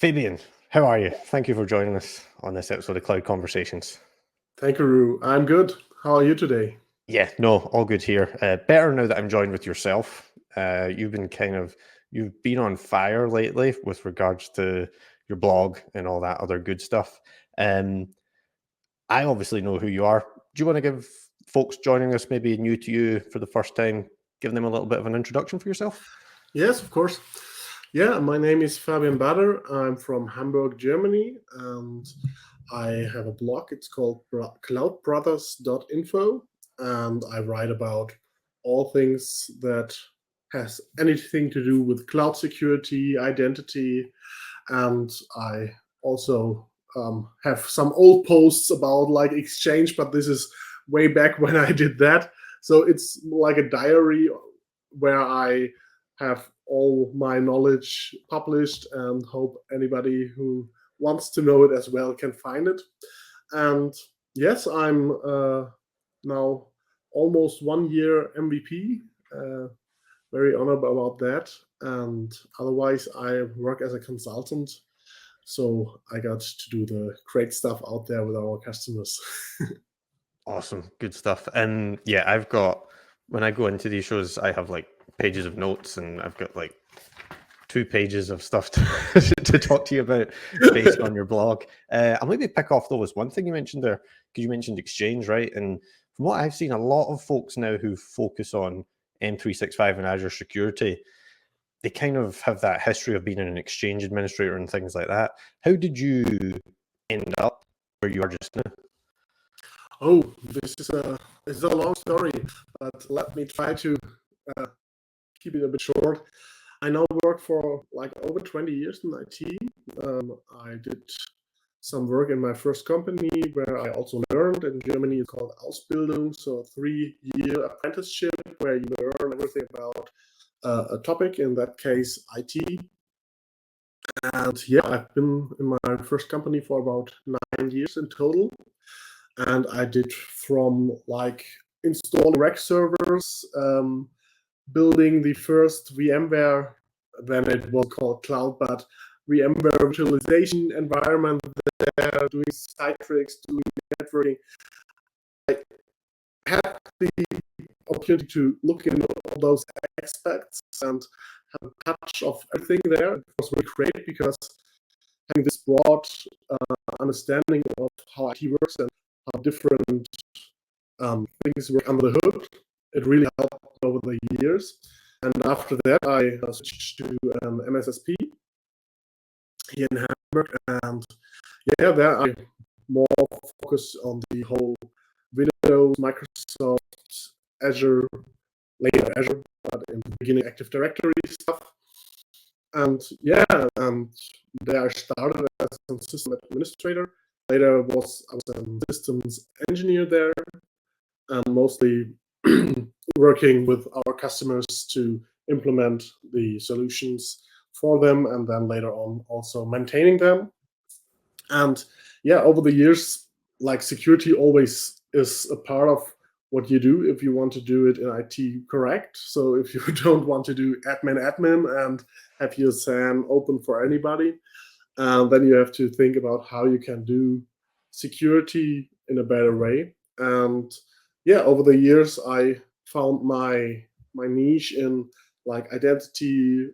Fabian, how are you? Thank you for joining us on this episode of Cloud Conversations. Thank you, Ru. I'm good. How are you today? Yeah, no, all good here. Better now that I'm joined with yourself. You've been on fire lately with regards to your blog and all that other good stuff. I obviously know who you are. Do you want to give folks joining us, maybe new to you for the first time, give them a little bit of an introduction for yourself? Yes, of course. Yeah, my name is Fabian Bader. I'm from Hamburg, Germany, and I have a blog. It's called cloudbrothers.info, and I write about all things that has anything to do with cloud security, identity, and I also have some old posts about like Exchange, but this is way back when I did that. So it's like a diary where I have all my knowledge published and hope anybody who wants to know it as well can find it. And yes, I'm now almost 1 year MVP. Very honored about that. And otherwise, I work as a consultant. So I got to do the great stuff out there with our customers. Awesome, good stuff. And yeah, when I go into these shows, I have like pages of notes, and I've got like 2 pages of stuff to talk to you about based on your blog. I'll maybe pick off though was one thing you mentioned there, because you mentioned Exchange, right? And from what I've seen, a lot of folks now who focus on M365 and Azure security, they kind of have that history of being an Exchange administrator and things like that. How did you end up where you are just now? Oh, this is a long story, but let me try to keep it a bit short. I now work for like over 20 years in IT. I did some work in my first company where I also learned. In Germany, it's called Ausbildung, so a 3-year apprenticeship where you learn everything about a topic, in that case, IT. And yeah, I've been in my first company for about 9 years in total. And I did from like installing rack servers, building the first VMware, then it was called cloud, but VMware virtualization environment there, doing Citrix, doing networking. I had the opportunity to look into all those aspects and have a touch of everything there. It was really great because having this broad understanding of how IT works and how different things work under the hood, it really helped over the years. And after that, I switched to MSSP here in Hamburg, and yeah, there I more focus on the whole Windows, Microsoft, Azure, later Azure, but in the beginning Active Directory stuff. And yeah, there I started as a system administrator. Later I was a systems engineer there, and mostly working with our customers to implement the solutions for them, and then later on also maintaining them. And yeah, over the years, like security always is a part of what you do if you want to do it in IT correct. So if you don't want to do admin and have your SAN open for anybody, then you have to think about how you can do security in a better way. And yeah, over the years, I found my niche in like identity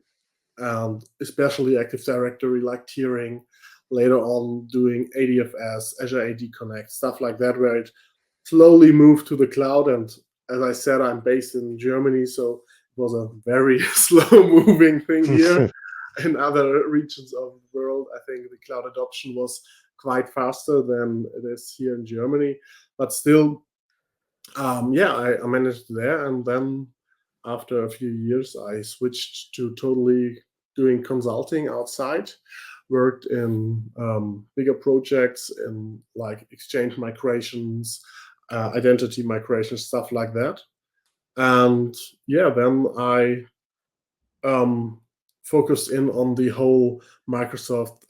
and especially Active Directory, like tiering. Later on, doing ADFS, Azure AD Connect, stuff like that, where it slowly moved to the cloud. And as I said, I'm based in Germany, so it was a very slow-moving thing here. In other regions of the world, I think the cloud adoption was quite faster than it is here in Germany. But still, yeah, I managed there. And then after a few years, I switched to totally doing consulting outside, worked in bigger projects in like Exchange migrations, identity migrations, stuff like that. And yeah, then I focused in on the whole Microsoft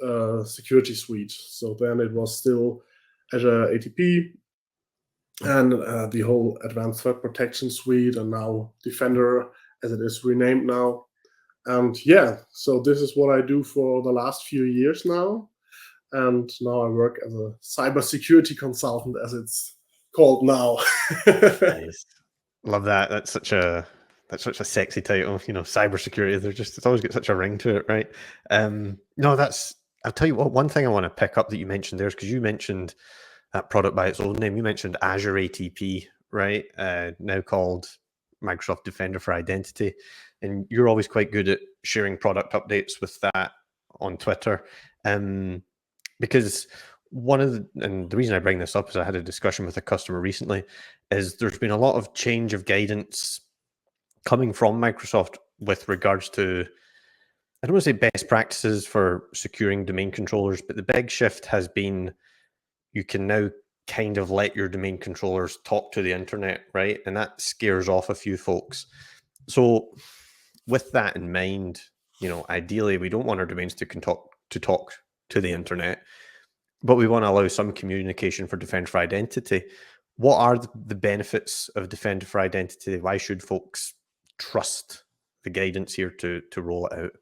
security suite. So then it was still Azure ATP and the whole advanced threat protection suite, and now Defender, as it is renamed now. And yeah, so this is what I do for the last few years now. And now I work as a cybersecurity consultant, as it's called now. Nice. Love that. That's such a sexy title, cybersecurity. It's always got such a ring to it, right? No, I'll tell you what, one thing I want to pick up that you mentioned there is because you mentioned that product by its own name. You mentioned Azure ATP, right? Now called Microsoft Defender for Identity. And you're always quite good at sharing product updates with that on Twitter. Because and the reason I bring this up is I had a discussion with a customer recently, is there's been a lot of change of guidance coming from Microsoft with regards to, I don't want to say best practices for securing domain controllers, but the big shift has been you can now kind of let your domain controllers talk to the internet, right? And that scares off a few folks. So with that in mind, ideally we don't want our domains to talk to the internet, but we want to allow some communication for Defender for Identity. What are the benefits of Defender for Identity? Why should folks trust the guidance here to roll it out?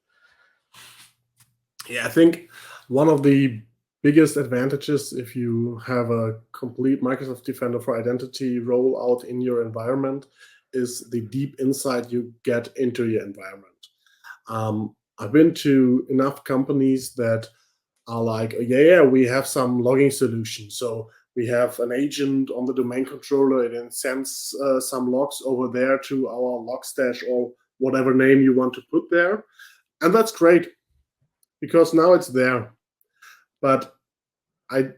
Yeah, I think one of the biggest advantages if you have a complete Microsoft Defender for Identity rollout in your environment is the deep insight you get into your environment. I've been to enough companies that are like, yeah, we have some logging solution. So we have an agent on the domain controller, it then sends some logs over there to our Logstash or whatever name you want to put there. And that's great because now it's there. But I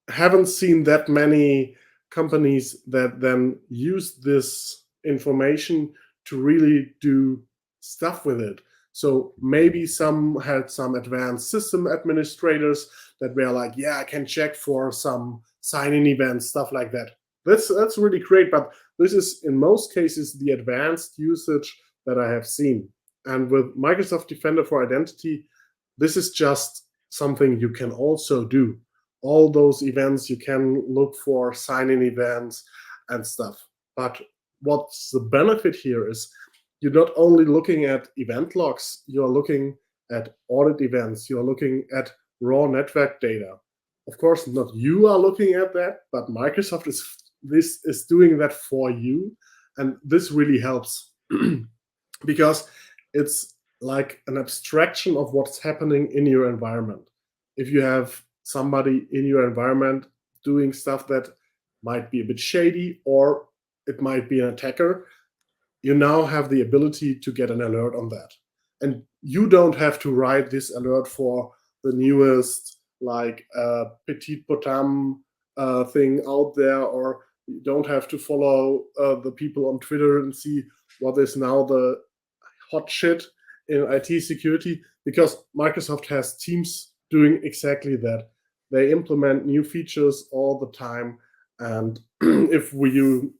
haven't seen that many companies that then use this information to really do stuff with it. So maybe some had some advanced system administrators that were like, yeah, I can check for some sign-in events, stuff like that. That's really great, but this is in most cases the advanced usage that I have seen. And with Microsoft Defender for Identity, this is just something you can also do. All those events, you can look for sign-in events and stuff. But what's the benefit here is you're not only looking at event logs, you're looking at audit events, you're looking at raw network data. Of course, not you are looking at that, but Microsoft is doing that for you. And this really helps because it's like an abstraction of what's happening in your environment. If you have somebody in your environment doing stuff that might be a bit shady, or it might be an attacker, you now have the ability to get an alert on that. And you don't have to write this alert for the newest, like Petit Potam thing out there, or you don't have to follow the people on Twitter and see what is now the hot shit in IT security, because Microsoft has teams doing exactly that. They implement new features all the time. And if you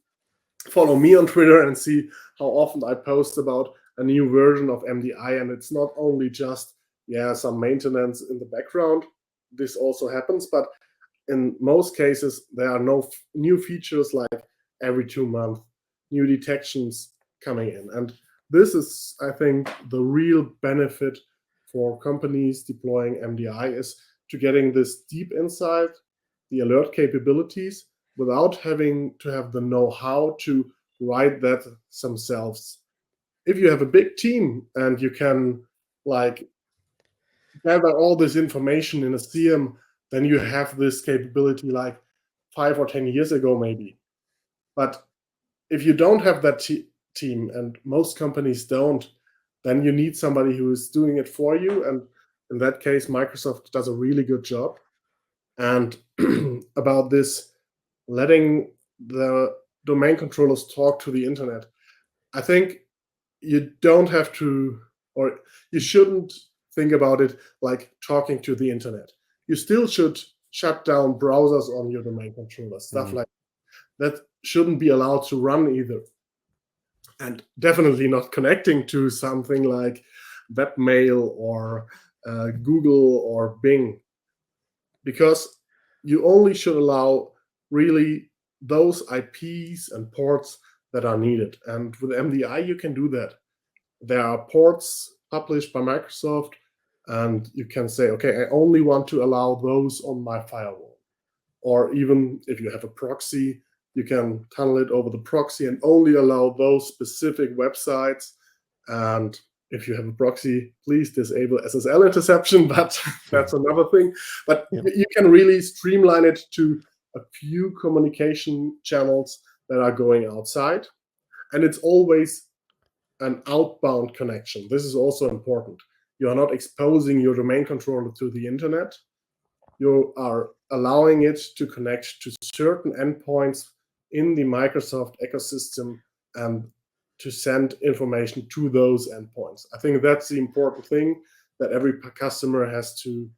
follow me on Twitter and see how often I post about a new version of MDI, and it's not only just, some maintenance in the background. This also happens, but in most cases, there are no new features like every 2 months, new detections coming in. And this is, I think, the real benefit for companies deploying MDI is to getting this deep insight, the alert capabilities, without having to have the know-how to write that themselves. If you have a big team and you can like gather all this information in a CM, then you have this capability like 5 or 10 years ago, maybe. But if you don't have that team, and most companies don't, then you need somebody who is doing it for you. And in that case, Microsoft does a really good job. And about this, letting the domain controllers talk to the internet, I think you don't have to, or you shouldn't think about it like talking to the internet. You still should shut down browsers on your domain controller, stuff like that shouldn't be allowed to run either. And definitely not connecting to something like webmail or Google or Bing, because you only should allow really those IPs and ports that are needed. And with MDI, you can do that. There are ports published by Microsoft, and you can say, okay, I only want to allow those on my firewall. Or even if you have a proxy, you can tunnel it over the proxy and only allow those specific websites. And if you have a proxy, please disable SSL interception, but that's another thing. But you can really streamline it to a few communication channels that are going outside. And it's always an outbound connection. This is also important. You are not exposing your domain controller to the internet. You are allowing it to connect to certain endpoints in the Microsoft ecosystem and to send information to those endpoints. I think that's the important thing that every customer has to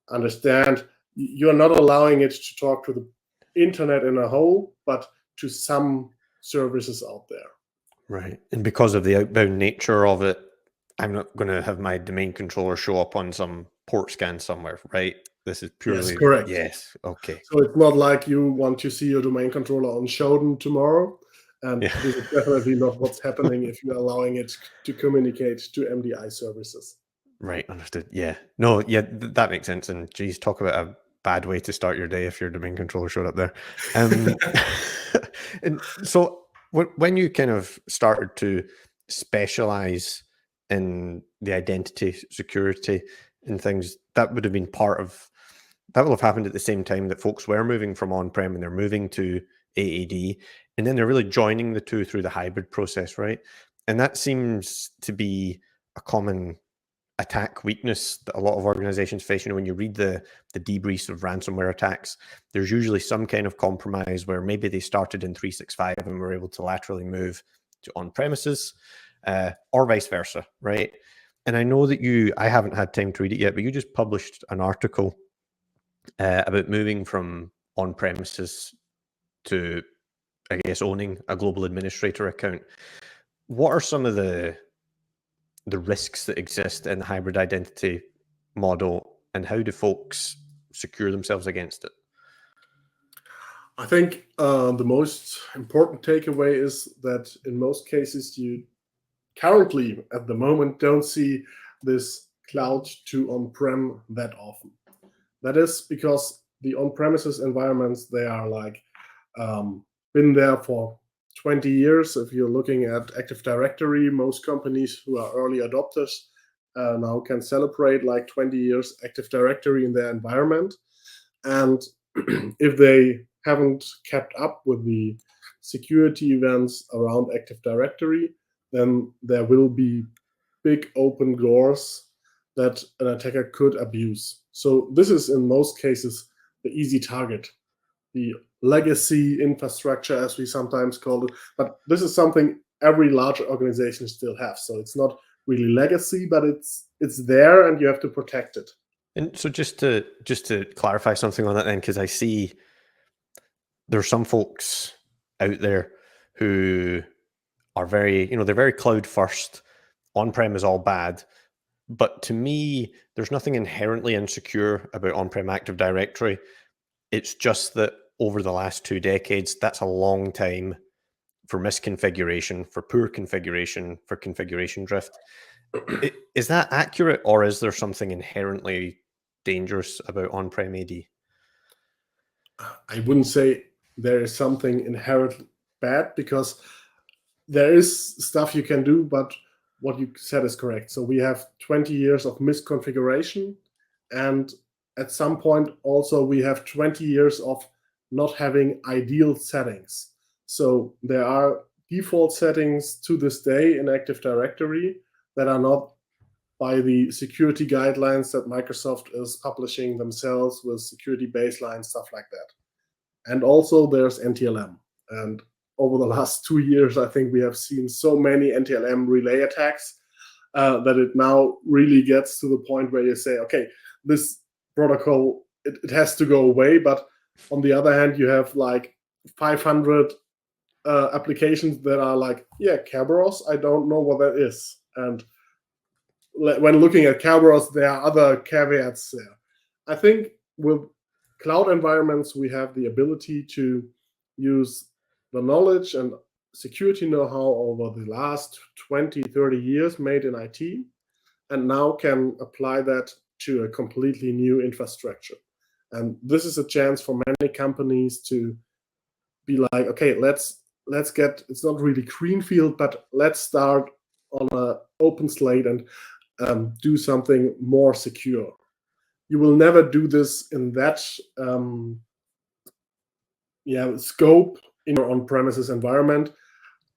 understand. You're not allowing it to talk to the internet in a whole, but to some services out there. Right. And because of the outbound nature of it, I'm not going to have my domain controller show up on some port scan somewhere, right? This is purely... Yes, correct. Yes, okay. So it's not like you want to see your domain controller on Shodan tomorrow. And this is definitely not what's happening if you're allowing it to communicate to MDI services. Right, understood. Yeah. No, yeah, that makes sense. And geez, talk about a bad way to start your day if your domain controller showed up there. And so when you kind of started to specialize in the identity security and things, that would have been that will have happened at the same time that folks were moving from on-prem and they're moving to AAD, and then they're really joining the two through the hybrid process, right? And that seems to be a common attack weakness that a lot of organizations face. You know, when you read the debriefs of ransomware attacks, there's usually some kind of compromise where maybe they started in 365 and were able to laterally move to on-premises, or vice versa, right? And I know that I haven't had time to read it yet, but you just published an article about moving from on-premises to, I guess, owning a global administrator account. What are some of the risks that exist in the hybrid identity model, and how do folks secure themselves against it? I think the most important takeaway is that in most cases, you currently at the moment don't see this cloud to on-prem that often. That is because the on-premises environments, they are like been there for 20 years. If you're looking at Active Directory, most companies who are early adopters now can celebrate like 20 years Active Directory in their environment. And if they haven't kept up with the security events around Active Directory, then there will be big open doors that an attacker could abuse. So this is in most cases the easy target, the legacy infrastructure, as we sometimes call it. But this is something every large organization still has. So it's not really legacy, but it's there and you have to protect it. And so just to clarify something on that then, because I see there's some folks out there who are very, they're very cloud first. On-prem is all bad. But to me, there's nothing inherently insecure about on-prem Active Directory. It's just that over the last 2 decades, that's a long time for misconfiguration, for poor configuration, for configuration drift. Is that accurate, or is there something inherently dangerous about on-prem AD? I wouldn't say there is something inherently bad, because there is stuff you can do, but what you said is correct. So we have 20 years of misconfiguration, and at some point also we have 20 years of not having ideal settings. So there are default settings to this day in Active Directory that are not by the security guidelines that Microsoft is publishing themselves with security baselines, stuff like that. And also there's NTLM. And over the last 2 years, I think we have seen so many NTLM relay attacks that it now really gets to the point where you say, okay, this protocol, it has to go away. But on the other hand, you have like 500 applications that are like, yeah, Kerberos, I don't know what that is. And when looking at Kerberos, there are other caveats there. I think with cloud environments, we have the ability to use the knowledge and security know-how over the last 20, 30 years made in IT and now can apply that to a completely new infrastructure. And this is a chance for many companies to be like, okay, let's get, it's not really greenfield, but let's start on an open slate and do something more secure. You will never do this in that scope in your on-premises environment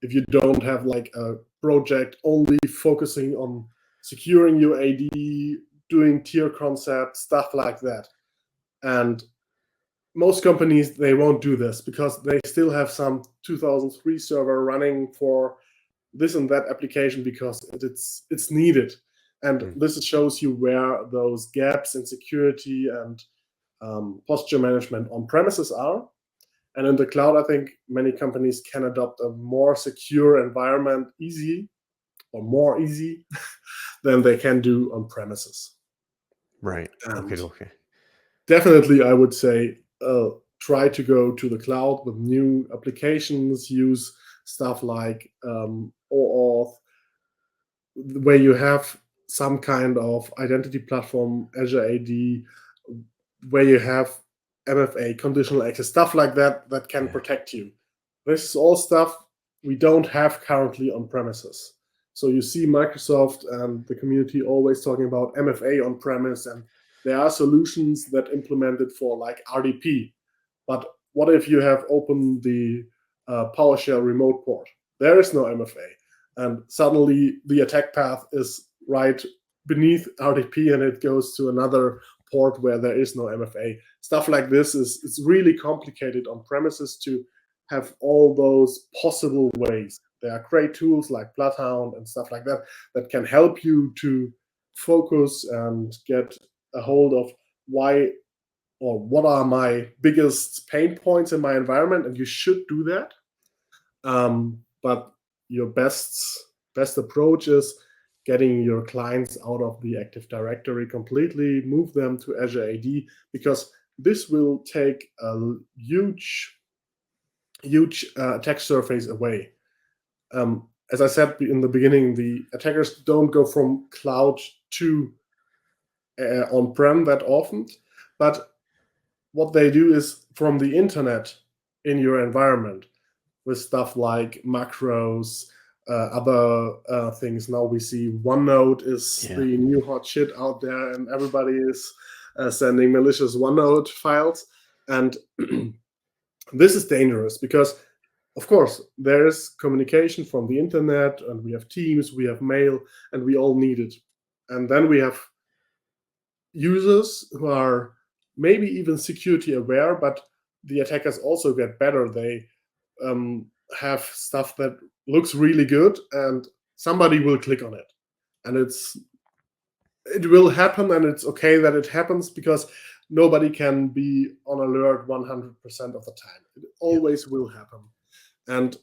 if you don't have like a project only focusing on securing your AD, doing tier concept, stuff like that. And most companies, they won't do this because they still have some 2003 server running for this and that application because it's needed. And this shows you where those gaps in security and posture management on premises are. And in the cloud, I think many companies can adopt a more secure environment more easy than they can do on premises. Right. And Okay. definitely, I would say try to go to the cloud with new applications, use stuff like OAuth, where you have some kind of identity platform, Azure AD, where you have MFA, conditional access, stuff like that can protect you. This is all stuff we don't have currently on premises. So you see Microsoft and the community always talking about MFA on premise, and there are solutions that implement it for like RDP. But what if you have opened the PowerShell remote port? There is no MFA. And suddenly the attack path is right beneath RDP and it goes to another port where there is no MFA. Stuff like this it's really complicated on premises to have all those possible ways. There are great tools like Bloodhound and stuff like that that can help you to focus and get a hold of why or what are my biggest pain points in my environment, and you should do that. But your best approach is getting your clients out of the Active Directory completely, move them to Azure AD, because this will take a huge attack surface away. As I said in the beginning, the attackers don't go from cloud to on-prem that often, but what they do is from the internet in your environment with stuff like macros, other things. Now we see OneNote is the new hot shit out there, and everybody is sending malicious OneNote files. And this is dangerous because, of course, there is communication from the internet, and we have Teams, we have mail, and we all need it. And then we have users who are maybe even security aware, but the attackers also get better. They have stuff that looks really good, and somebody will click on it, and it will happen, and it's okay that it happens because nobody can be on alert 100% of the time. It always will happen. And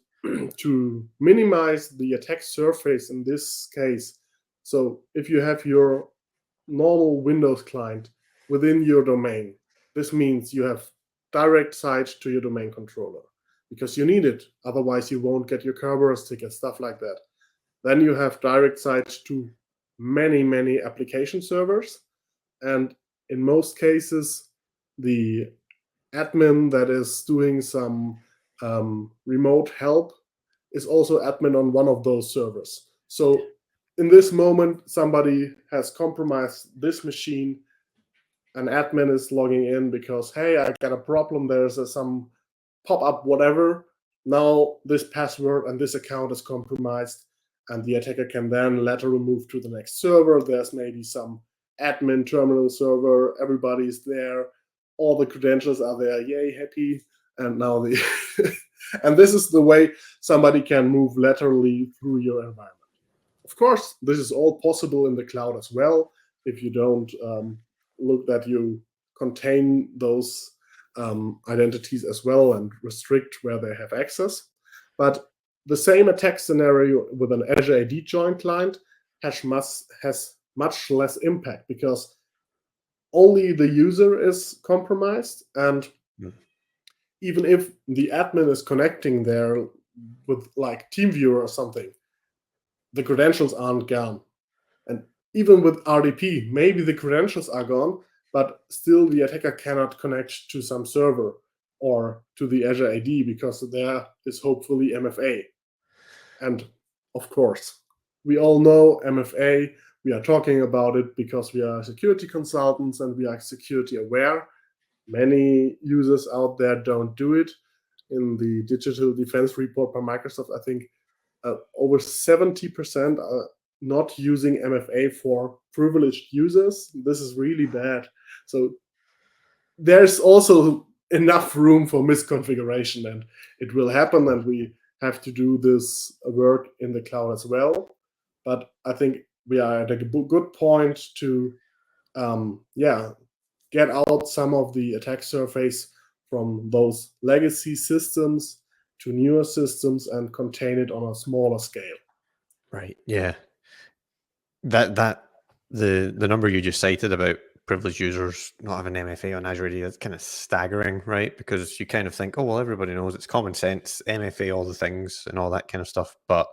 to minimize the attack surface in this case, so if you have your normal Windows client within your domain, this means you have direct site to your domain controller because you need it. Otherwise, you won't get your Kerberos ticket, stuff like that. Then you have direct sites to many application servers. And in most cases, the admin that is doing some remote help is also admin on one of those servers. So in this moment, somebody has compromised this machine. An admin is logging in because, hey, I got a problem. There's some pop-up, whatever. Now this password and this account is compromised, and the attacker can then laterally move to the next server. There's maybe some admin terminal server. Everybody's there. All the credentials are there. Yay, happy. And now the and this is the way somebody can move laterally through your environment. Of course, this is all possible in the cloud as well if you don't look that you contain those identities as well and restrict where they have access. But the same attack scenario with an Azure AD join client has much less impact because only the user is compromised, and even if the admin is connecting there with like TeamViewer or something, the credentials aren't gone. And even with RDP, maybe the credentials are gone, but still the attacker cannot connect to some server or to the Azure AD because there is hopefully MFA. And of course, we all know MFA. We are talking about it because we are security consultants and we are security aware. Many users out there don't do it. In the digital defense report by Microsoft, I think over 70% are not using MFA for privileged users. This is really bad. So there's also enough room for misconfiguration, and it will happen, and we have to do this work in the cloud as well. But I think we are at a good point to get out some of the attack surface from those legacy systems to newer systems and contain it on a smaller scale. Right. Yeah. The number you just cited about privileged users not having MFA on Azure AD, that's kind of staggering, right? Because you kind of think, oh well, everybody knows it's common sense, MFA, all the things and all that kind of stuff, but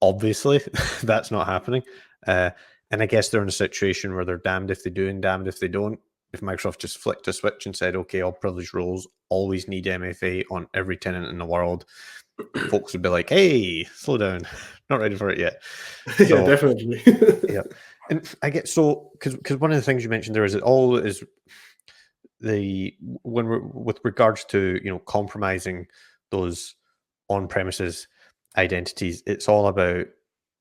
obviously that's not happening. And I guess they're in a situation where they're damned if they do and damned if they don't. If Microsoft just flicked a switch and said, okay, all privileged roles always need MFA on every tenant in the world, folks would be like, hey, slow down, not ready for it yet. So, yeah, definitely. yeah. And I get so, because one of the things you mentioned there is it all is when we're with regards to, compromising those on-premises identities, it's all about,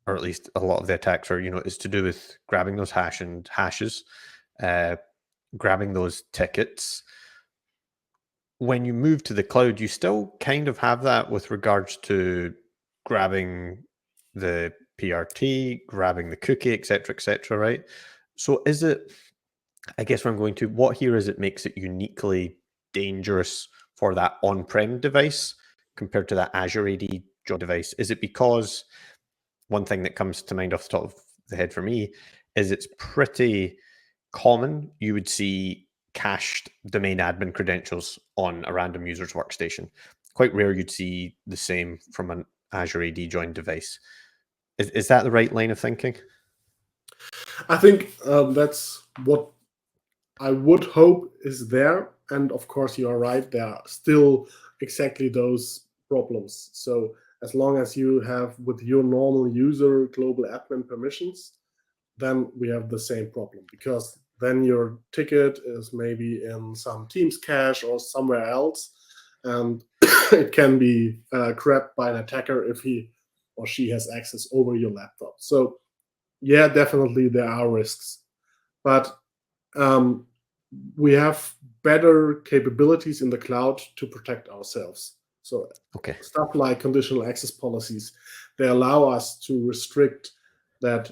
or at least a lot of the attacks are, is to do with grabbing those hashes, grabbing those tickets. When you move to the cloud, you still kind of have that with regards to grabbing the PRT, grabbing the cookie, etc., right? So is it, I guess what I'm going to, what here is it makes it uniquely dangerous for that on-prem device compared to that Azure AD joint device? Is it because one thing that comes to mind off the top of the head for me is it's pretty common you would see cached domain admin credentials on a random user's workstation. Quite rare you'd see the same from an Azure AD joined device. Is that the right line of thinking? I think that's what I would hope is there. And of course, you are right. There are still exactly those problems. So as long as you have with your normal user global admin permissions, then we have the same problem, because then your ticket is maybe in some Teams cache or somewhere else, and it can be grabbed by an attacker if he or she has access over your laptop. So yeah, definitely there are risks, but we have better capabilities in the cloud to protect ourselves. So Okay. stuff like conditional access policies, they allow us to restrict that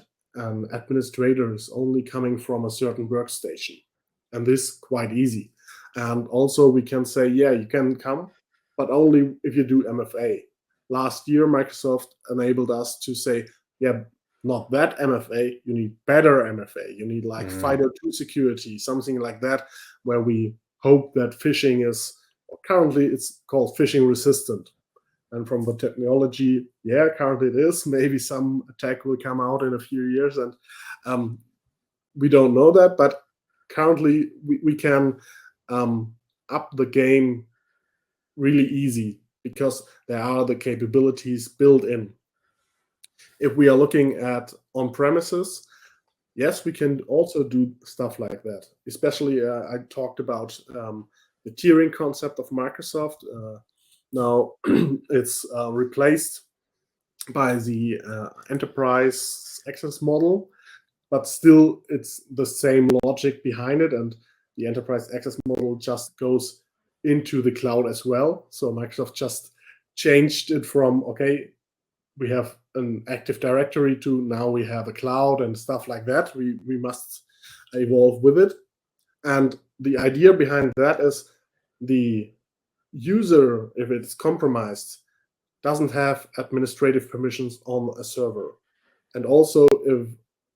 administrator is only coming from a certain workstation. And this quite easy. And also we can say, yeah, you can come, but only if you do MFA. Last year, Microsoft enabled us to say, yeah, not that MFA, you need better MFA. You need like FIDO2 security, something like that, where we hope that phishing is, currently it's called phishing resistant. And from the technology, yeah, currently it is. Maybe some attack will come out in a few years, and we don't know that. But currently, we can up the game really easy because there are the capabilities built in. If we are looking at on-premises, yes, we can also do stuff like that. Especially, I talked about the tiering concept of Microsoft. Now it's replaced by the enterprise access model, but still it's the same logic behind it, and the enterprise access model just goes into the cloud as well. So Microsoft just changed it from, okay, we have an Active Directory to now we have a cloud and stuff like that. We must evolve with it. And the idea behind that is the user, if it's compromised, doesn't have administrative permissions on a server. And also, if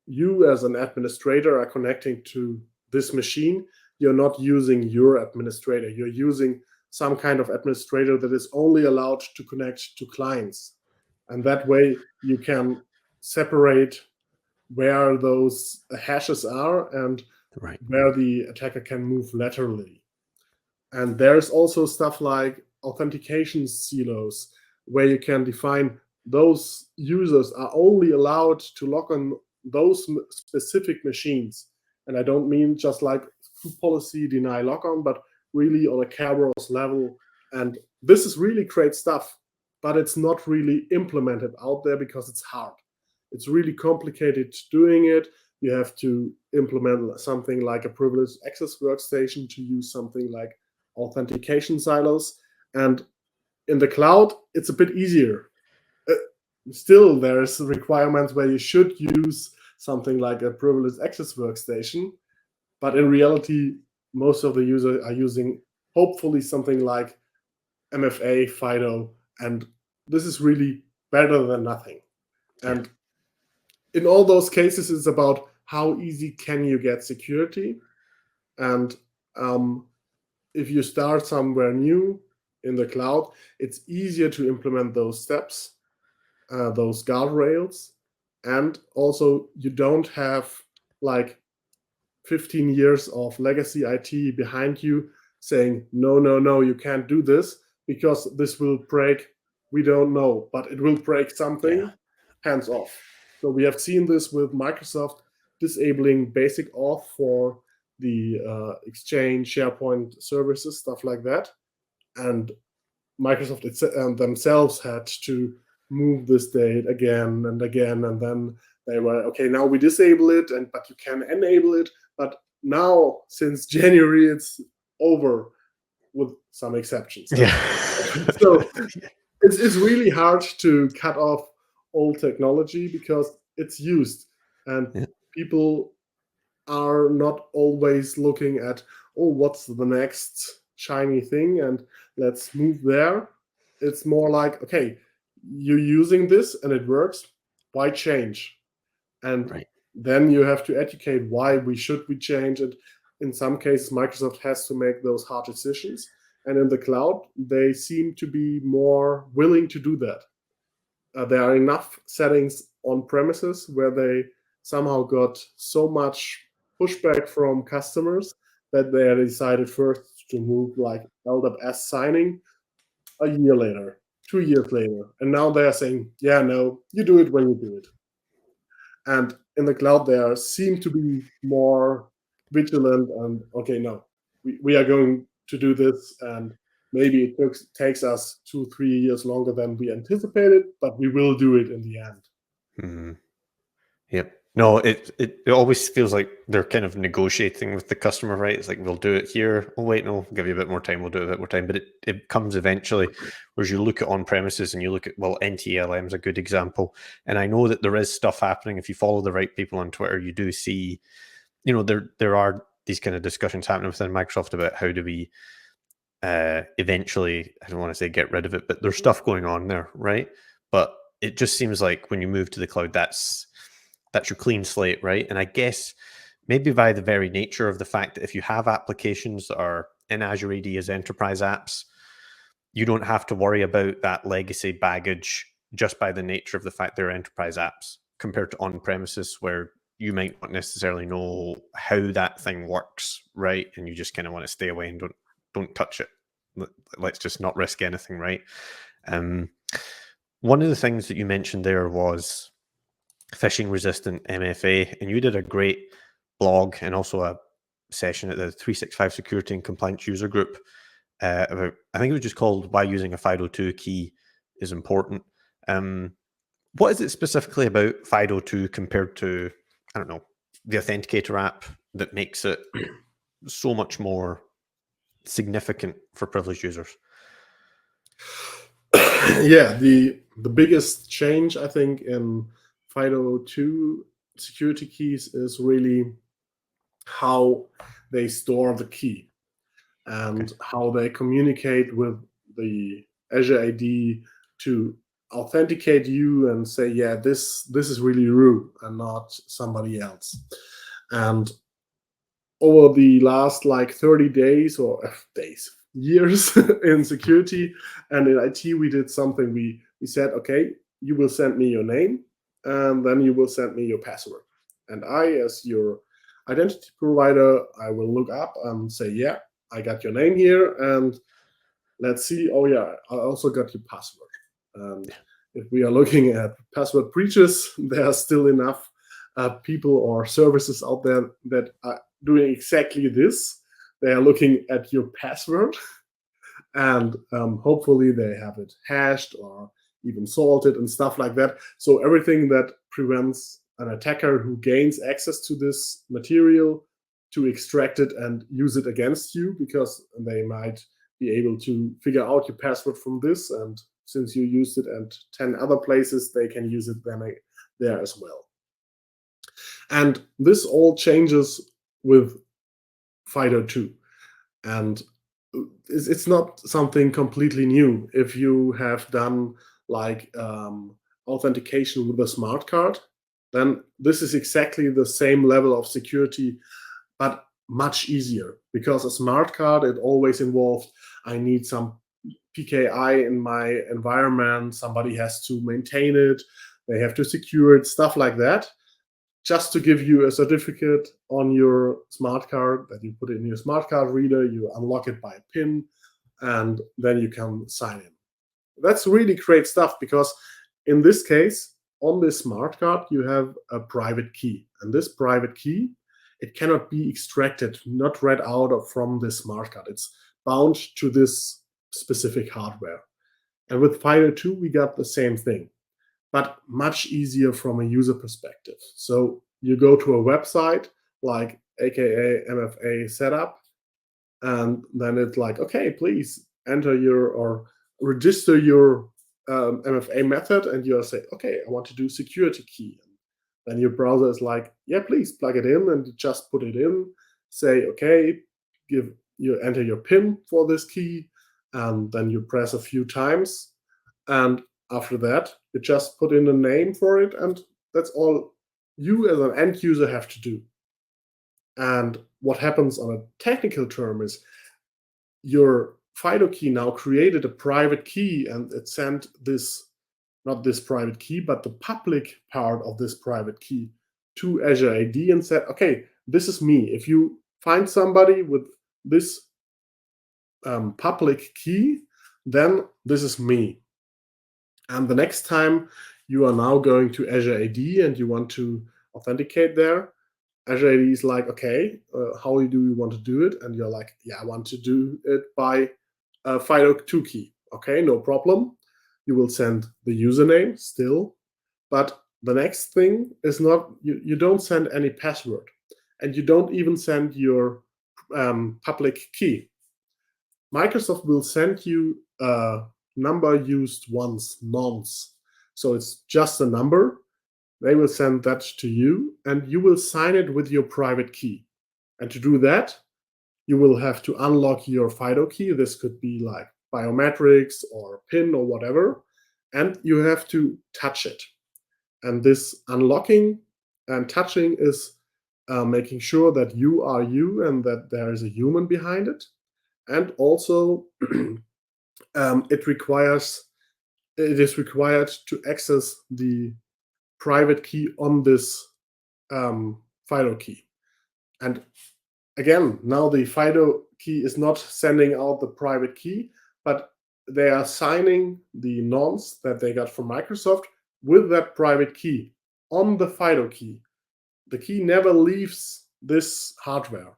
you as an administrator are connecting to this machine, you're not using your administrator. You're using some kind of administrator that is only allowed to connect to clients. And that way you can separate where those hashes are and Right. where the attacker can move laterally. And there's also stuff like authentication silos, where you can define those users are only allowed to log on those specific machines. And I don't mean just like policy deny logon, but really on a Kerberos level. And this is really great stuff, but it's not really implemented out there because it's hard. It's really complicated doing it. You have to implement something like a privileged access workstation to use something like authentication silos. And in the cloud, it's a bit easier. Still, there's requirements where you should use something like a privileged access workstation, but in reality, most of the users are using hopefully something like MFA, FIDO, and this is really better than nothing. And in all those cases, it's about how easy can you get security. And if you start somewhere new in the cloud, it's easier to implement those steps, those guardrails. And also, you don't have like 15 years of legacy IT behind you saying, no, no, no, you can't do this because this will break. We don't know, but it will break something, hands off. So we have seen this with Microsoft disabling basic auth for the Exchange, SharePoint services, stuff like that. And Microsoft themselves had to move this date again and again. And then they were, okay, now we disable it, but you can enable it. But now, since January, it's over with some exceptions. Yeah. So it's really hard to cut off old technology because it's used. And people are not always looking at, oh, what's the next shiny thing? And let's move there. It's more like, okay, you're using this and it works. Why change? And then you have to educate why we change it. In some cases, Microsoft has to make those hard decisions. And in the cloud, they seem to be more willing to do that. There are enough settings on premises where they somehow got so much pushback from customers that they decided first to move like LWS signing a year later, 2 years later. And now they are saying, yeah, no, you do it when you do it. And in the cloud, they seem to be more vigilant and, okay, no, we are going to do this. And maybe it takes us 2-3 years longer than we anticipated, but we will do it in the end. Mm-hmm. Yep. No, it always feels like they're kind of negotiating with the customer, right? It's like, we'll do it here. Oh, wait, no, give you a bit more time. We'll do it a bit more time. But it comes eventually, whereas you look at on-premises and you look at, well, NTLM is a good example. And I know that there is stuff happening. If you follow the right people on Twitter, you do see, there are these kind of discussions happening within Microsoft about how do we eventually, I don't want to say get rid of it, but there's stuff going on there, right? But it just seems like when you move to the cloud, that's your clean slate, right? And I guess maybe by the very nature of the fact that if you have applications that are in Azure AD as enterprise apps, you don't have to worry about that legacy baggage just by the nature of the fact they're enterprise apps compared to on-premises where you might not necessarily know how that thing works, right? And you just kind of want to stay away and don't touch it. Let's just not risk anything, right? One of the things that you mentioned there was phishing resistant MFA, and you did a great blog and also a session at the 365 Security and Compliance User Group about, I think it was just called Why Using a FIDO2 Key is Important. What is it specifically about FIDO2 compared to, I don't know, the Authenticator app that makes it so much more significant for privileged users? Yeah, the biggest change, I think, in FIDO2 security keys is really how they store the key and how they communicate with the Azure AD to authenticate you and say, yeah, this is really Ru and not somebody else. And over the last like 30 days or years in security and in IT, we did something. We said, okay, you will send me your name and then you will send me your password. And I, as your identity provider, I will look up and say, yeah, I got your name here, and let's see. Oh yeah, I also got your password. And if we are looking at password breaches, there are still enough people or services out there that are doing exactly this. They are looking at your password, and hopefully they have it hashed or even salted and stuff like that. So everything that prevents an attacker who gains access to this material to extract it and use it against you, because they might be able to figure out your password from this, and since you used it at 10 other places, they can use it then there as well. And this all changes with FIDO2. And it's not something completely new. If you have done like authentication with a smart card, then this is exactly the same level of security, but much easier, because a smart card, it always involved, I need some PKI in my environment, somebody has to maintain it, they have to secure it, stuff like that. Just to give you a certificate on your smart card that you put in your smart card reader, you unlock it by a PIN, and then you can sign in. That's really great stuff, because in this case, on this smart card, you have a private key. And this private key, it cannot be extracted, not read out from this smart card. It's bound to this specific hardware. And with FIDO2, we got the same thing, but much easier from a user perspective. So you go to a website like AKA MFA setup, and then it's like, okay, please enter your or register your MFA method, and you say, okay, I want to do security key. Then your browser is like, yeah, please plug it in, and you just put it in, say, okay, you enter your PIN for this key, and then you press a few times, and after that, you just put in a name for it, and that's all you as an end user have to do. And what happens on a technical term is your FIDO key now created a private key, and it sent this, not this private key, but the public part of this private key to Azure AD and said, okay, this is me. If you find somebody with this public key, then this is me. And the next time you are now going to Azure AD and you want to authenticate there, Azure AD is like, okay, how do you want to do it? And you're like, yeah, I want to do it by a FIDO2 key. Okay, no problem. You will send the username still, but the next thing is not, you don't send any password, and you don't even send your public key. Microsoft will send you a number used once, nonce. So it's just a number. They will send that to you, and you will sign it with your private key. And to do that, you will have to unlock your FIDO key. This could be like biometrics or PIN or whatever, and you have to touch it. And this unlocking and touching is making sure that you are you and that there is a human behind it. And also, it is required to access the private key on this FIDO key. And again, now the FIDO key is not sending out the private key, but they are signing the nonce that they got from Microsoft with that private key on the FIDO key. The key never leaves this hardware.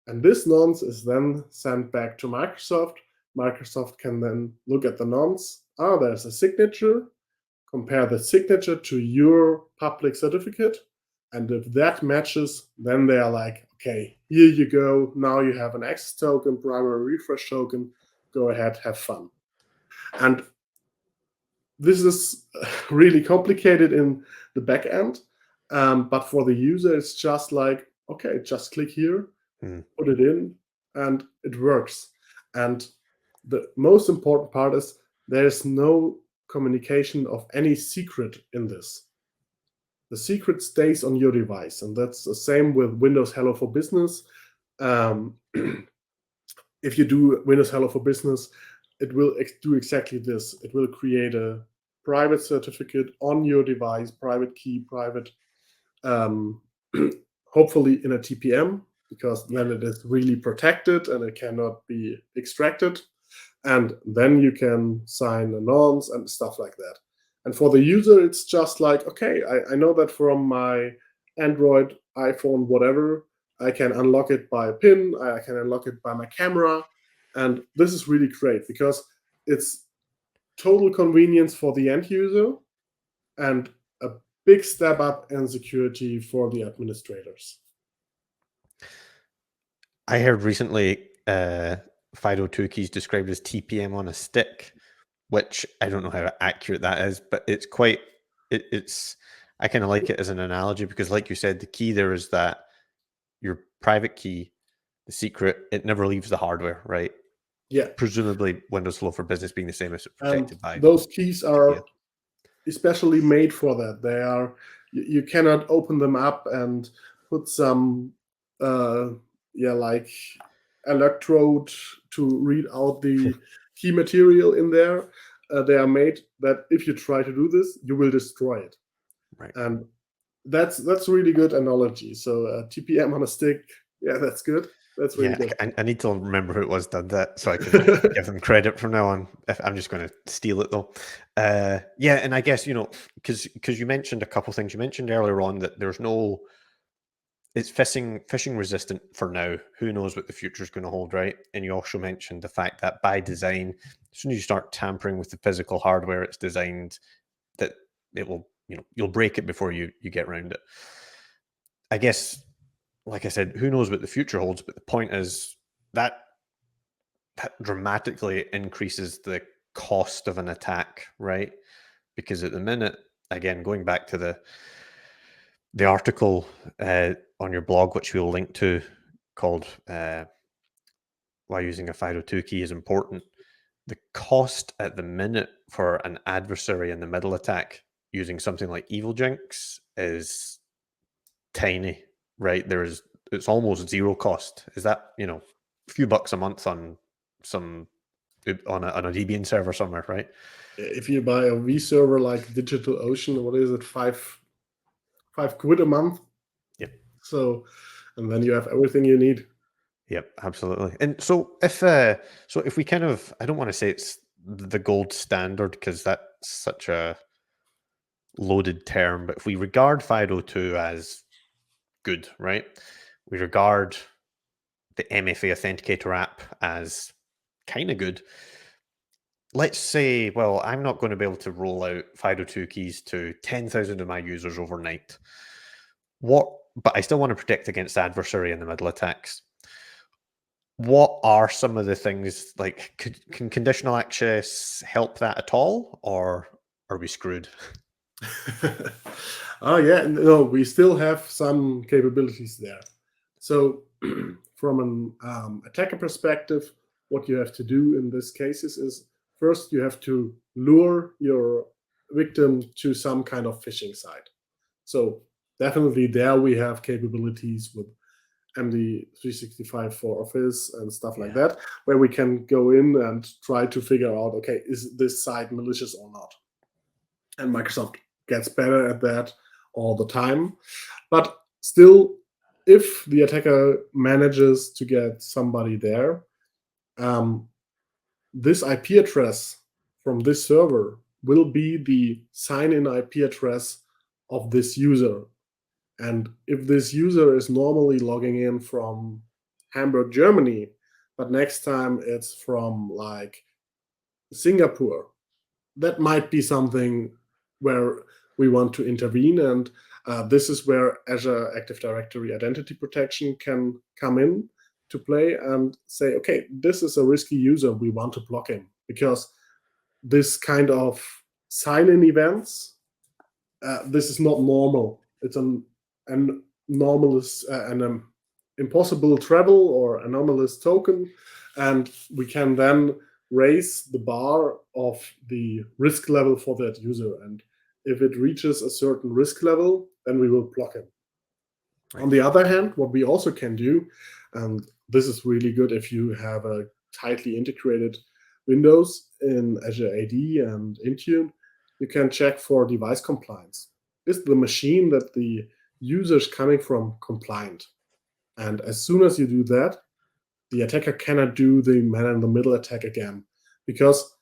And this nonce is then sent back to Microsoft. Microsoft can then look at the nonce. Oh, there's a signature. Compare the signature to your public certificate. And if that matches, then they are like, okay, here you go. Now you have an access token, primary refresh token. Go ahead, have fun. And this is really complicated in the back end. But for the user, it's just like, okay, just click here, put it in, and it works. And the most important part is there's no communication of any secret in this. The secret stays on your device, and that's the same with Windows Hello for Business. If you do Windows Hello for Business, it will do exactly this. It will create a private certificate on your device, private key, private hopefully in a TPM, because then it is really protected and it cannot be extracted. And then you can sign anons and stuff like that. And for the user, it's just like, okay, I know that from my Android, iPhone, whatever, I can unlock it by a PIN, I can unlock it by my camera. And this is really great because it's total convenience for the end user and a big step up in security for the administrators. I heard recently FIDO2 keys described as TPM on a stick, which I don't know how accurate that is, but it's quite, it's, I kind of like it as an analogy because like you said, the key there is that your private key, the secret, it never leaves the hardware, right? Yeah. Presumably Windows Hello for Business being the same as protected by. Those keys are especially made for that. They are, you cannot open them up and put some, like electrode to read out the key material in there. They are made that if you try to do this, you will destroy it. Right. And that's really good analogy. So TPM on a stick, yeah, that's good. That's really good. I need to remember who it was done that so I can give them credit from now on. If I'm just going to steal it though. And I guess, because you mentioned a couple things. You mentioned earlier on that there's no, it's phishing resistant for now. Who knows what the future is going to hold, right? And you also mentioned the fact that by design, as soon as you start tampering with the physical hardware, it's designed that it will, you'll break it before you get around it. I guess, like I said, who knows what the future holds, but the point is that dramatically increases the cost of an attack, right? Because at the minute, again, going back to the article on your blog, which we'll link to, called Why Using a FIDO2 Key is Important, the cost at the minute for an adversary in the middle attack using something like EvilJinx is tiny, right? It's almost zero cost. Is that, a few bucks a month on on a Debian server somewhere, right? If you buy a vServer like DigitalOcean, what is it, five quid a month? Yep. So, and then you have everything you need. Yep, absolutely. And so if we kind of, I don't want to say it's the gold standard because that's such a loaded term, but if we regard FIDO2 as good, right? We regard the MFA Authenticator app as kind of good. Let's say, well, I'm not going to be able to roll out FIDO2 keys to 10,000 of my users overnight. But I still want to protect against adversary in the middle attacks. What are some of the things, like, can conditional access help that at all, or are we screwed? Oh yeah, no, we still have some capabilities there. So from an attacker perspective, what you have to do in this cases is first you have to lure your victim to some kind of phishing site. So definitely there we have capabilities with MD365 for Office and stuff like that, where we can go in and try to figure out, okay, is this site malicious or not? And Microsoft gets better at that all the time. But still, if the attacker manages to get somebody there, this IP address from this server will be the sign-in IP address of this user. And if this user is normally logging in from Hamburg, Germany, but next time it's from like Singapore, that might be something where we want to intervene. And this is where Azure Active Directory Identity Protection can come in to play and say, okay, this is a risky user, we want to block him, because this kind of sign-in events, this is not normal. It's an anomalous, an impossible travel or anomalous token, and we can then raise the bar of the risk level for that user. And if it reaches a certain risk level, then we will block him. Right. On the other hand, what we also can do, and this is really good if you have a tightly integrated Windows in Azure AD and Intune, you can check for device compliance. Is the machine that the users coming from compliant. And as soon as you do that, the attacker cannot do the man-in-the-middle attack again, because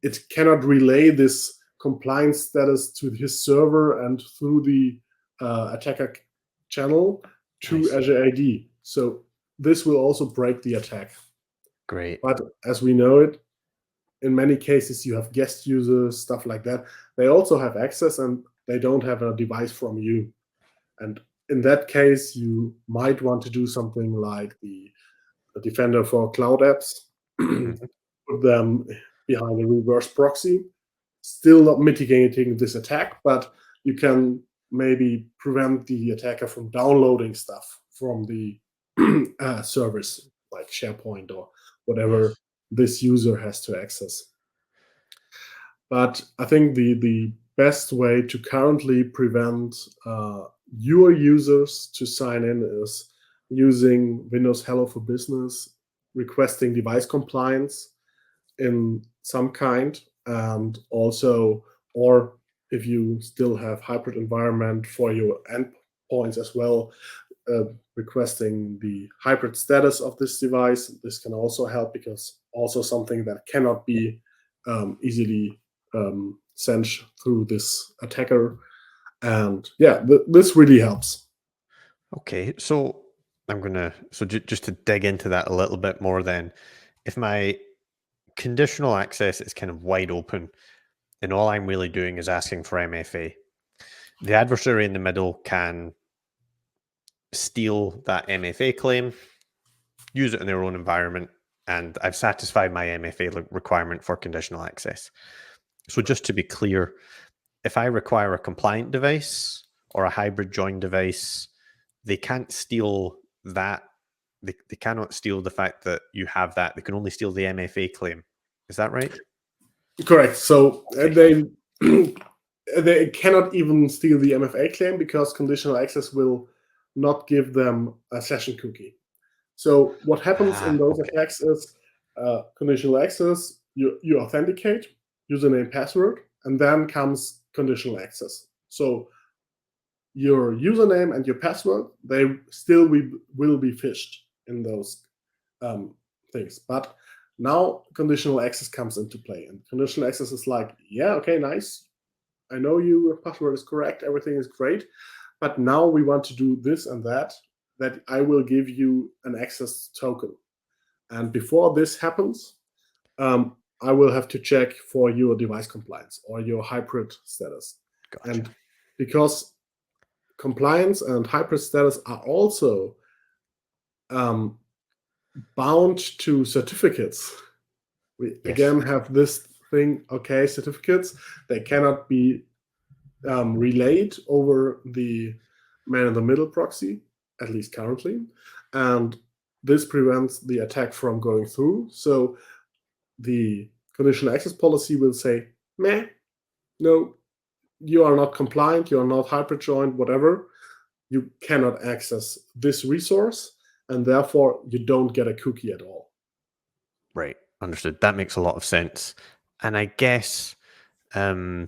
it cannot relay this compliance status to his server and through the attacker channel to Azure AD. So this will also break the attack. Great. But as we know it, in many cases you have guest users, stuff like that. They also have access and they don't have a device from you. And in that case, you might want to do something like the Defender for Cloud Apps, put them behind a reverse proxy, still not mitigating this attack, but you can maybe prevent the attacker from downloading stuff from the service, like SharePoint or whatever this user has to access. But I think the best way to currently prevent your users to sign in is using Windows Hello for Business, requesting device compliance in some kind, and also, or if you still have hybrid environment for your endpoints as well, requesting the hybrid status of this device. This can also help, because also something that cannot be easily sent through this attacker. And yeah, this really helps. Okay, so just to dig into that a little bit more then, if my conditional access is kind of wide open and all I'm really doing is asking for MFA, the adversary in the middle can steal that MFA claim, use it in their own environment, and I've satisfied my MFA requirement for conditional access. So just to be clear, if I require a compliant device or a hybrid join device, they can't steal that. They cannot steal the fact that you have that. They can only steal the MFA claim. Is that right? Correct. So they cannot even steal the MFA claim, because conditional access will not give them a session cookie. So what happens in those attacks is conditional access, you authenticate, username, password, and then comes conditional access. So your username and your password, they still will be phished in those things. But now conditional access comes into play, and conditional access is like, yeah, okay, nice. I know your password is correct, everything is great, but now we want to do this and that I will give you an access token. And before this happens, I will have to check for your device compliance or your hybrid status. Gotcha. And because compliance and hybrid status are also bound to certificates, we again have this thing, okay, certificates, they cannot be relayed over the man-in-the-middle proxy, at least currently, and this prevents the attack from going through. So the conditional access policy will say, meh, no, you are not compliant, you are not hybrid joined, whatever, you cannot access this resource, and therefore you don't get a cookie at all. Right, understood. That makes a lot of sense. And I guess, because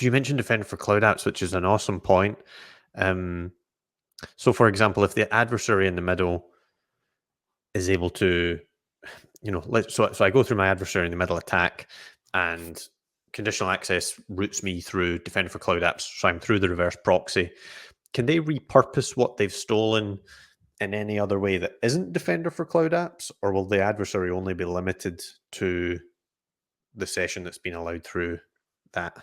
you mentioned Defender for Cloud Apps, which is an awesome point. So, for example, if the adversary in the middle is able to, so I go through my adversary in the middle attack, and conditional access routes me through Defender for Cloud Apps, so I'm through the reverse proxy. Can they repurpose what they've stolen in any other way that isn't Defender for Cloud Apps, or will the adversary only be limited to the session that's been allowed through that?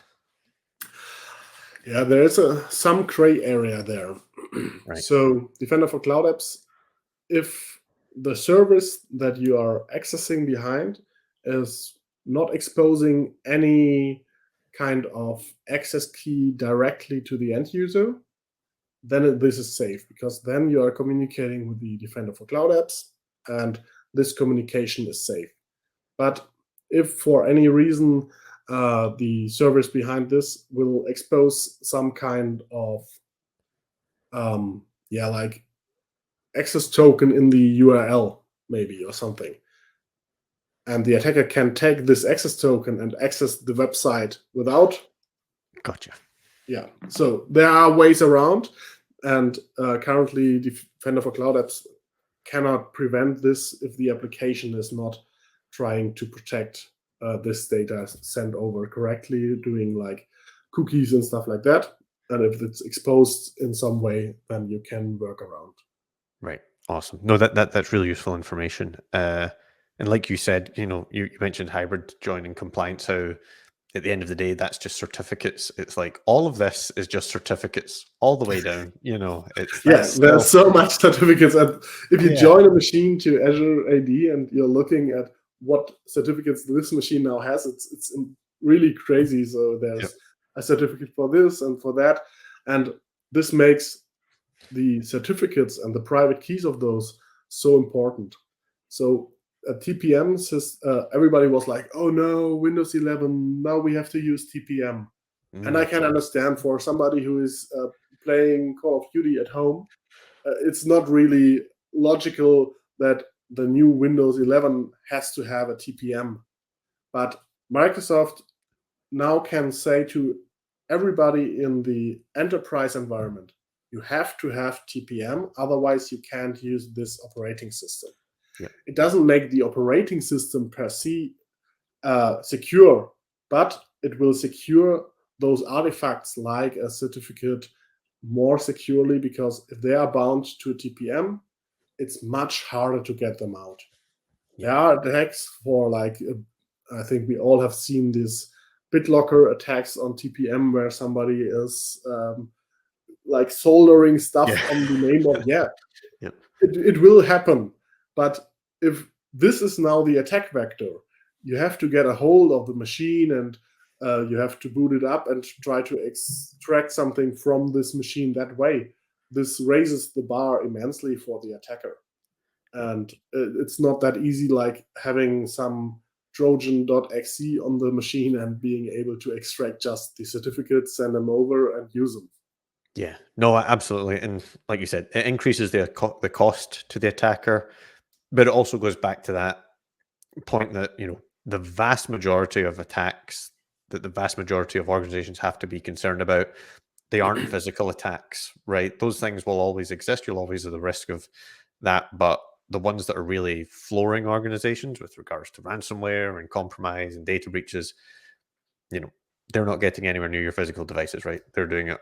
Yeah, there is some gray area there. Right. So Defender for Cloud Apps, if the service that you are accessing behind is not exposing any kind of access key directly to the end user, then this is safe, because then you are communicating with the Defender for Cloud Apps, and this communication is safe. But if for any reason the service behind this will expose some kind of like access token in the URL maybe, or something, and the attacker can take this access token and access the website without. Gotcha. Yeah, so there are ways around, And currently, Defender for Cloud Apps cannot prevent this if the application is not trying to protect this data sent over correctly, doing like cookies and stuff like that. And if it's exposed in some way, then you can work around. Right. Awesome. No, that's really useful information. And like you said, you mentioned hybrid joining compliance, how at the end of the day, that's just certificates. It's like all of this is just certificates all the way down. There's so much certificates. And if you Yeah. join a machine to Azure AD and you're looking at what certificates this machine now has, it's really crazy. So there's a certificate for this and for that. And this makes the certificates and the private keys of those so important. So at TPM, everybody was like, oh no, Windows 11, now we have to use TPM. And I can understand for somebody who is playing Call of Duty at home, it's not really logical that the new Windows 11 has to have a TPM. But Microsoft now can say to everybody in the enterprise environment, you have to have TPM, otherwise you can't use this operating system. Yeah. It doesn't make the operating system per se secure, but it will secure those artifacts like a certificate more securely, because if they are bound to a TPM, it's much harder to get them out. There are attacks for like, I think we all have seen these BitLocker attacks on TPM where somebody is like soldering stuff on the name of, it will happen. But if this is now the attack vector, you have to get a hold of the machine and you have to boot it up and try to extract something from this machine that way. This raises the bar immensely for the attacker. And it's not that easy like having some Trojan.exe on the machine and being able to extract just the certificates, send them over, and use them. Yeah, no, absolutely. And like you said, it increases the cost to the attacker, but it also goes back to that point that, the vast majority of attacks that the vast majority of organizations have to be concerned about, they aren't physical attacks, right? Those things will always exist. You'll always have the risk of that. But the ones that are really flooring organizations with regards to ransomware and compromise and data breaches, they're not getting anywhere near your physical devices, right? They're doing it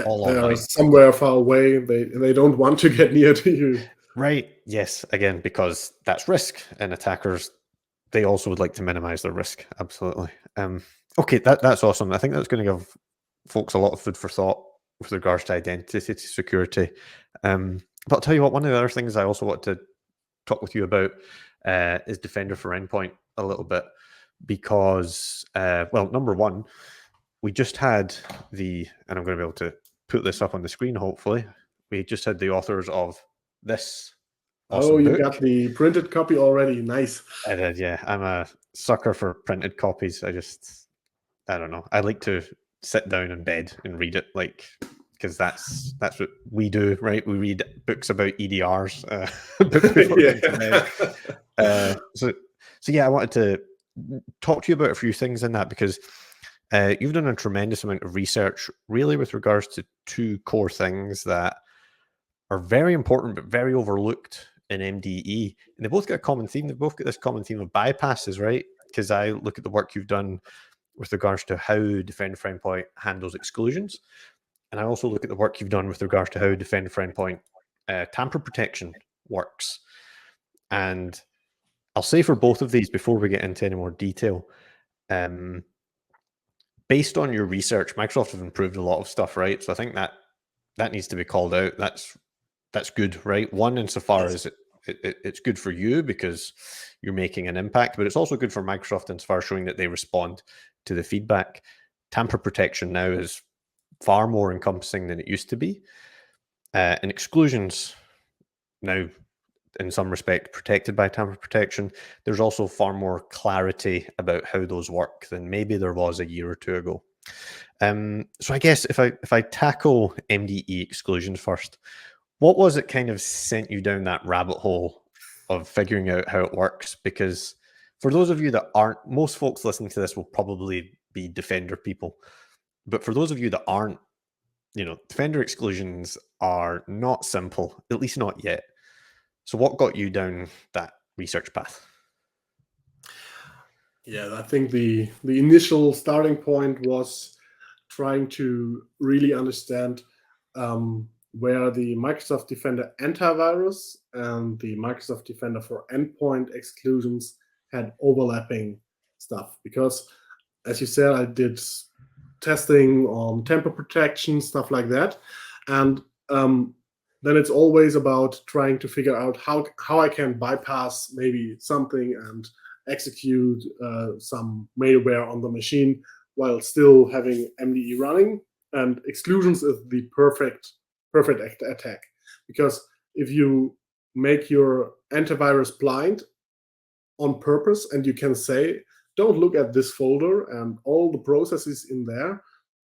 all they online. are somewhere far away. They don't want to get near to you. Right. Yes. Again, because that's risk, and attackers, they also would like to minimize their risk. Absolutely. Okay, that's awesome. I think that's going to give folks a lot of food for thought with regards to identity security. But I'll tell you what, one of the other things I also want to talk with you about is Defender for Endpoint a little bit, because, well, number one, we just had and I'm going to be able to put this up on the screen, hopefully. We just had the authors of this awesome you book. got the printed copy already. Nice. I did, yeah. I'm a sucker for printed copies. I don't know. I like to sit down in bed and read it, because that's what we do, right? We read books about EDRs before going to bed. So yeah, I wanted to talk to you about a few things in that, because you've done a tremendous amount of research, really, with regards to two core things that are very important but very overlooked in MDE, and they both got a common theme. They both got this common theme of bypasses, right? Because I look at the work you've done with regards to how Defender for Endpoint handles exclusions, and I also look at the work you've done with regards to how Defender for Endpoint tamper protection works. And I'll say for both of these, before we get into any more detail, based on your research, Microsoft have improved a lot of stuff, right? So I think that needs to be called out. That's good, right? One, insofar as it's good for you because you're making an impact, but it's also good for Microsoft insofar as showing that they respond to the feedback. Tamper protection now is far more encompassing than it used to be. And exclusions now, in some respect, protected by tamper protection. There's also far more clarity about how those work than maybe there was a year or two ago. So I guess if I tackle MDE exclusions first, what was it kind of sent you down that rabbit hole of figuring out how it works? Because for those of you that aren't, most folks listening to this will probably be Defender people, but for those of you that aren't Defender exclusions are not simple, at least not yet. So what got you down that research path? Yeah, I think the initial starting point was trying to really understand where the Microsoft Defender antivirus and the Microsoft Defender for Endpoint exclusions had overlapping stuff. Because, as you said, I did testing on Tamper protection, stuff like that. And then it's always about trying to figure out how I can bypass maybe something and execute some malware on the machine while still having MDE running. And exclusions is the perfect attack, because if you make your antivirus blind on purpose and you can say, don't look at this folder and all the processes in there,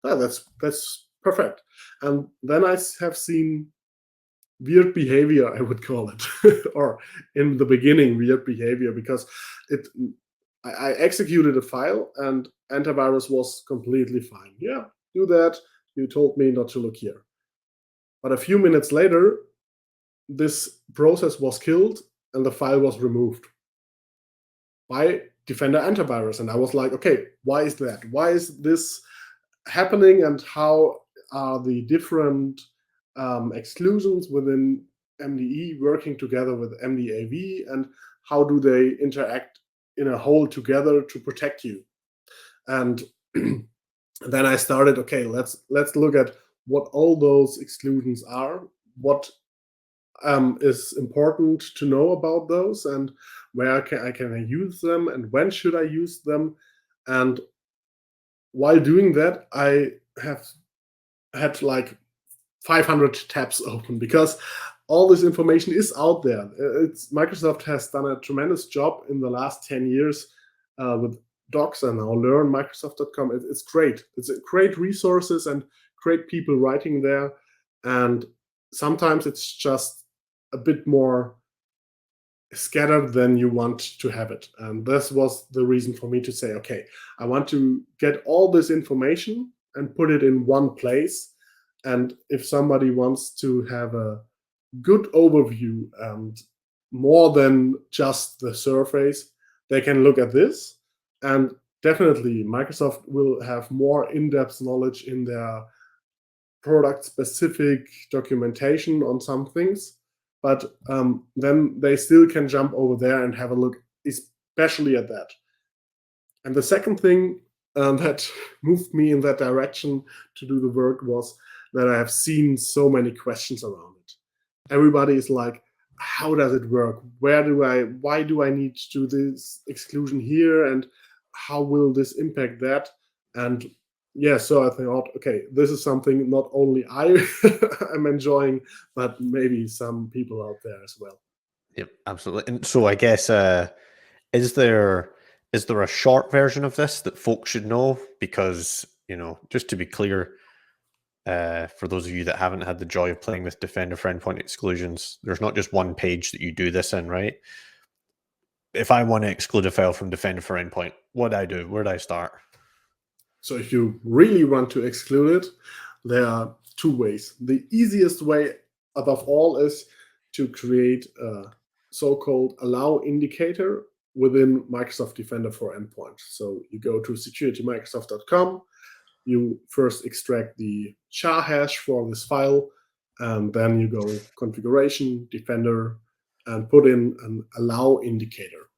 that's perfect. And then I have seen weird behavior, I would call it, or in the beginning, weird behavior, because I executed a file and antivirus was completely fine. Yeah, do that. You told me not to look here. But a few minutes later, this process was killed and the file was removed by Defender antivirus. And I was like, okay, why is that? Why is this happening? And how are the different exclusions within MDE working together with MDAV? And how do they interact in a whole together to protect you? And then I started, okay, let's look at what all those exclusions are, what is important to know about those, and where can I use them, and when should I use them. And while doing that, I have had like 500 tabs open, because all this information is out there. Microsoft has done a tremendous job in the last 10 years with docs, and now learn Microsoft.com. It's great. It's great resources and great people writing there. And sometimes it's just a bit more scattered than you want to have it. And this was the reason for me to say, okay, I want to get all this information and put it in one place. And if somebody wants to have a good overview and more than just the surface, they can look at this. And definitely Microsoft will have more in-depth knowledge in their product-specific documentation on some things. But then they still can jump over there and have a look, especially at that. And the second thing that moved me in that direction to do the work was that I have seen so many questions around it. Everybody is like, how does it work? Why do I need to do this exclusion here? And how will this impact that? And yeah, so I thought, okay, this is something not only I am enjoying, but maybe some people out there as well. Yep, absolutely. And so I guess, is there a short version of this that folks should know? Because, just to be clear, for those of you that haven't had the joy of playing with Defender for Endpoint exclusions, there's not just one page that you do this in, right? If I want to exclude a file from Defender for Endpoint, what do I do? Where do I start? So if you really want to exclude it, there are two ways. The easiest way above all is to create a so-called allow indicator within Microsoft Defender for Endpoint. So you go to securitymicrosoft.com, you first extract the char hash for this file, and then you go configuration, Defender, and put in an allow indicator.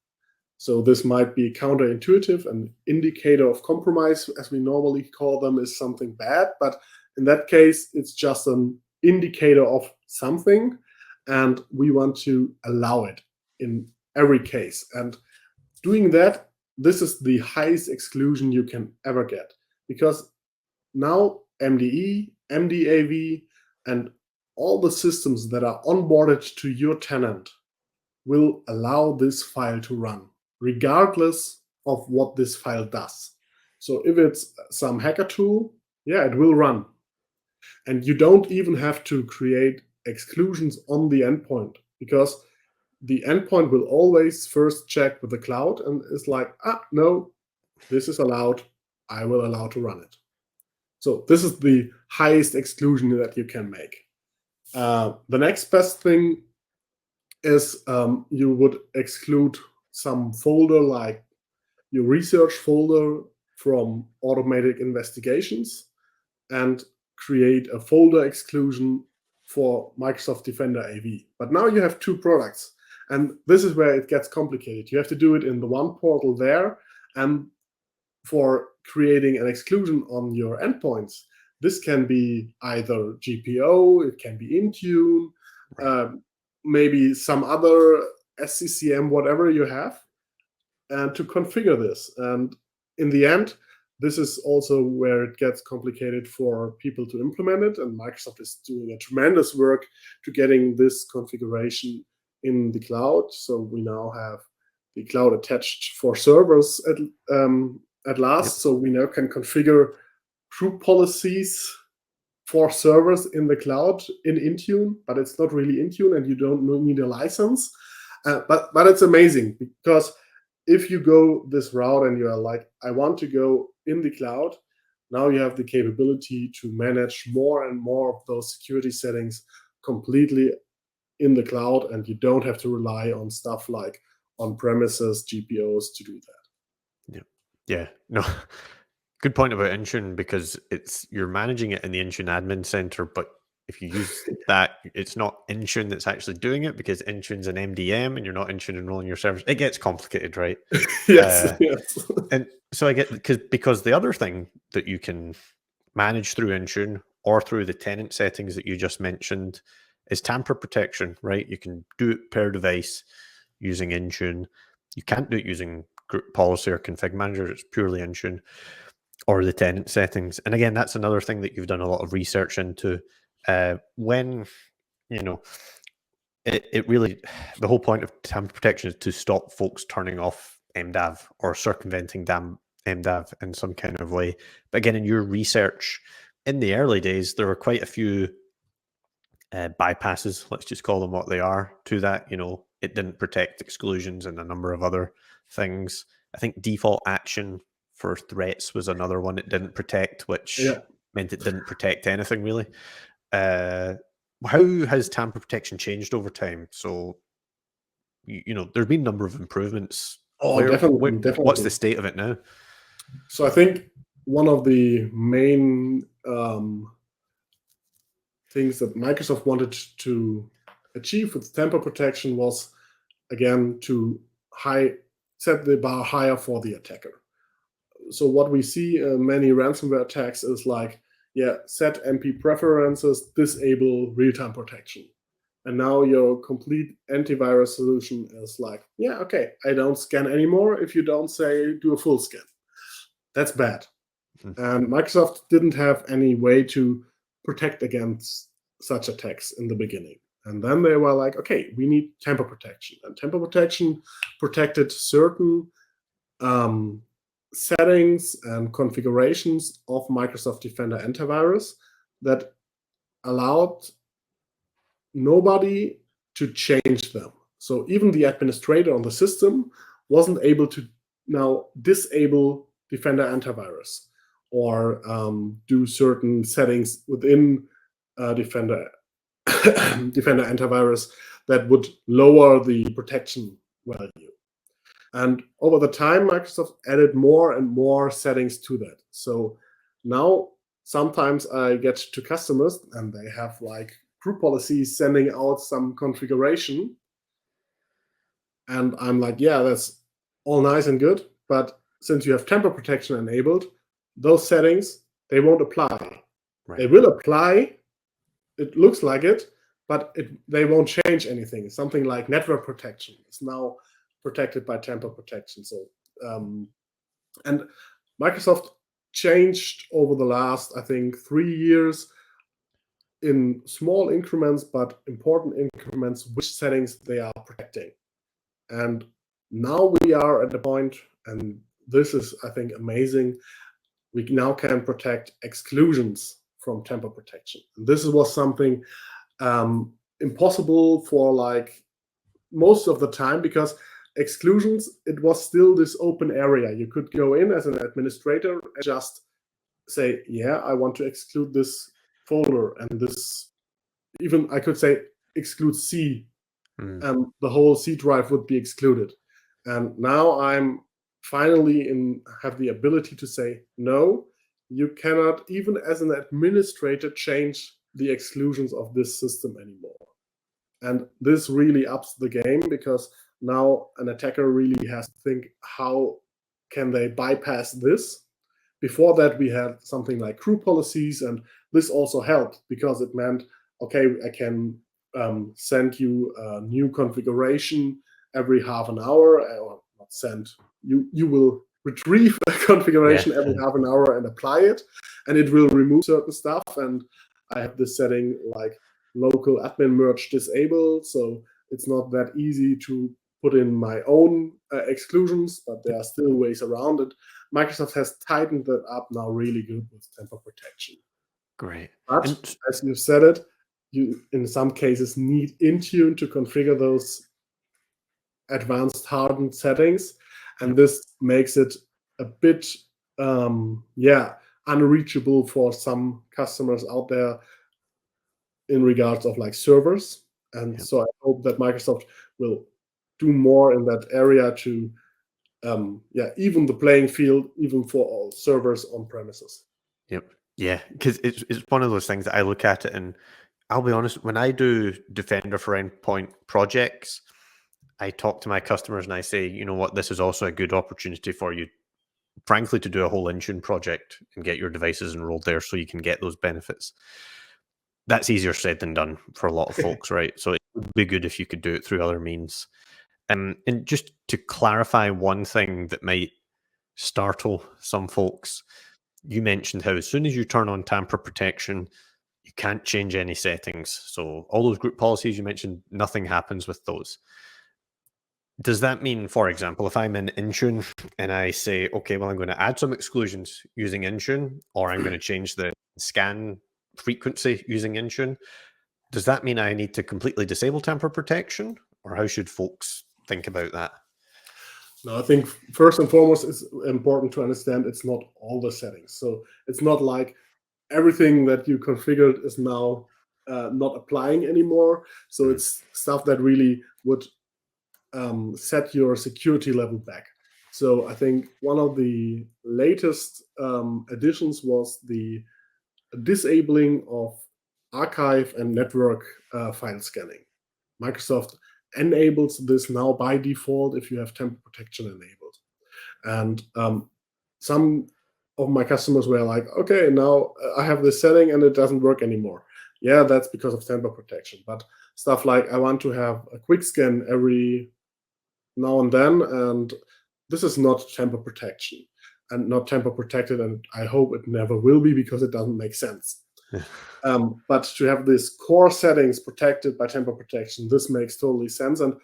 So this might be counterintuitive. An indicator of compromise, as we normally call them, is something bad. But in that case, it's just an indicator of something, and we want to allow it in every case. And doing that, this is the highest exclusion you can ever get, because now MDE, MDAV, and all the systems that are onboarded to your tenant will allow this file to run, regardless of what this file does. So if it's some hacker tool, yeah, it will run. And you don't even have to create exclusions on the endpoint, because the endpoint will always first check with the cloud and is like, no, this is allowed, I will allow to run it. So this is the highest exclusion that you can make. The next best thing is you would exclude some folder, like your research folder, from automated investigations, and create a folder exclusion for Microsoft Defender AV. But now you have two products, and this is where it gets complicated. You have to do it in the one portal there, and for creating an exclusion on your endpoints, this can be either GPO, it can be Intune, maybe some other SCCM, whatever you have, and to configure this. And in the end, this is also where it gets complicated for people to implement it. And Microsoft is doing a tremendous work to getting this configuration in the cloud. So we now have the cloud attached for servers at last. Yep. So we now can configure group policies for servers in the cloud in Intune, but it's not really Intune, and you don't need a license. But it's amazing, because if you go this route and you are like, I want to go in the cloud, now you have the capability to manage more and more of those security settings completely in the cloud, and you don't have to rely on stuff like on-premises GPOs to do that. Yeah, no, good point about Intune, because you're managing it in the Intune admin center, but if you use that, it's not Intune that's actually doing it, because Intune's an MDM and you're not Intune enrolling your servers. It gets complicated, right? Yes. And so I get, because the other thing that you can manage through Intune or through the tenant settings that you just mentioned is tamper protection, right? You can do it per device using Intune. You can't do it using group policy or config manager. It's purely Intune or the tenant settings. And again, that's another thing that you've done a lot of research into. When, it really, the whole point of tamper protection is to stop folks turning off MDAV or circumventing MDAV in some kind of way. But again, in your research, in the early days, there were quite a few bypasses, let's just call them what they are, to that. It didn't protect exclusions and a number of other things. I think default action for threats was another one it didn't protect, which meant it didn't protect anything really. How has tamper protection changed over time? So, there's been a number of improvements. Definitely. What's the state of it now? So I think one of the main things that Microsoft wanted to achieve with tamper protection was, again, to set the bar higher for the attacker. So what we see in many ransomware attacks is like, set MP preferences, disable real-time protection. And now your complete antivirus solution is like, okay, I don't scan anymore if you don't say do a full scan. That's bad. And Microsoft didn't have any way to protect against such attacks in the beginning. And then they were like, okay, we need tamper protection. And tamper protection protected certain settings and configurations of Microsoft Defender antivirus that allowed nobody to change them. So even the administrator on the system wasn't able to now disable Defender antivirus or do certain settings within Defender antivirus that would lower the protection value. And over the time, Microsoft added more and more settings to that. So now sometimes I get to customers and they have like group policies sending out some configuration. And I'm like, that's all nice and good. But since you have tamper protection enabled, those settings, they won't apply. Right. They will apply. It looks like it, but they won't change anything. Something like network protection is now protected by tamper protection. So, and Microsoft changed over the last, I think, 3 years in small increments, but important increments, which settings they are protecting. And now we are at the point, and this is, I think, amazing. We now can protect exclusions from tamper protection. And this was something impossible for like most of the time, because exclusions, it was still this open area. You could go in as an administrator and just say, yeah, I want to exclude this folder and this, even I could say exclude C, and the whole C drive would be excluded. And now I'm finally have the ability to say, no, you cannot, even as an administrator, change the exclusions of this system anymore. And this really ups the game, because now an attacker really has to think, how can they bypass this? Before that, we had something like crew policies, and this also helped because it meant, okay, I can send you a new configuration every half an hour, or not send, you will retrieve a configuration every half an hour and apply it, and it will remove certain stuff. And I have this setting like local admin merge disabled, so it's not that easy to put in my own exclusions, but there are still ways around it. Microsoft has tightened that up now really good with tamper protection. Great. But as you said it, you in some cases need Intune to configure those advanced hardened settings, and this makes it a bit unreachable for some customers out there in regards of like servers. And so I hope that Microsoft will do more in that area to even the playing field, even for all servers on premises. Yep. Yeah, because it's one of those things that I look at it, and I'll be honest, when I do Defender for Endpoint projects, I talk to my customers and I say, you know what, this is also a good opportunity for you, frankly, to do a whole Intune project and get your devices enrolled there so you can get those benefits. That's easier said than done for a lot of folks, right? So it would be good if you could do it through other means. And just to clarify one thing that might startle some folks, you mentioned how as soon as you turn on tamper protection, you can't change any settings. So all those group policies you mentioned, nothing happens with those. Does that mean, for example, if I'm in Intune and I say, okay, well, I'm going to add some exclusions using Intune, or I'm going to change the scan frequency using Intune, does that mean I need to completely disable tamper protection, or how should folks think about that? No, I think first and foremost, it's important to understand it's not all the settings. So it's not like everything that you configured is now not applying anymore. So it's stuff that really would set your security level back. So I think one of the latest additions was the disabling of archive and network file scanning. Microsoft enables this now by default if you have tamper protection enabled. And some of my customers were like, okay, now I have this setting and it doesn't work anymore. Yeah, that's because of tamper protection. But stuff like I want to have a quick scan every now and then, and this is not tamper protection and not tamper protected, and I hope it never will be because it doesn't make sense. But to have these core settings protected by tamper protection, this makes totally sense. And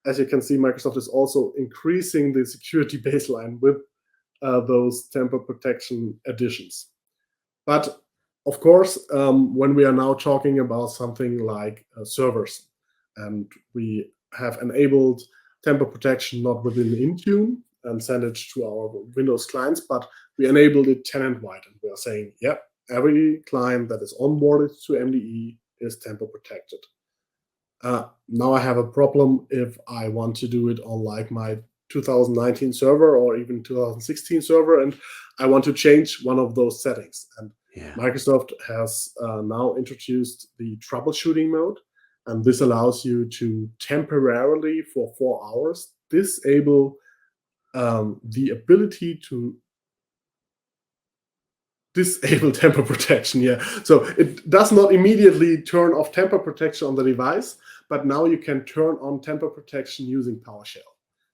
as you can see, Microsoft is also increasing the security baseline with those tamper protection additions. But of course, when we are now talking about something like servers, and we have enabled tamper protection not within Intune and send it to our Windows clients, but we enabled it tenant-wide, and we are saying, yep, every client that is onboarded to MDE is tamper protected. Now I have a problem if I want to do it on like my 2019 server or even 2016 server, and I want to change one of those settings. And Microsoft has now introduced the troubleshooting mode, and this allows you to temporarily, for 4 hours, disable the ability to disable tamper protection. So it does not immediately turn off tamper protection on the device, but now you can turn on tamper protection using PowerShell.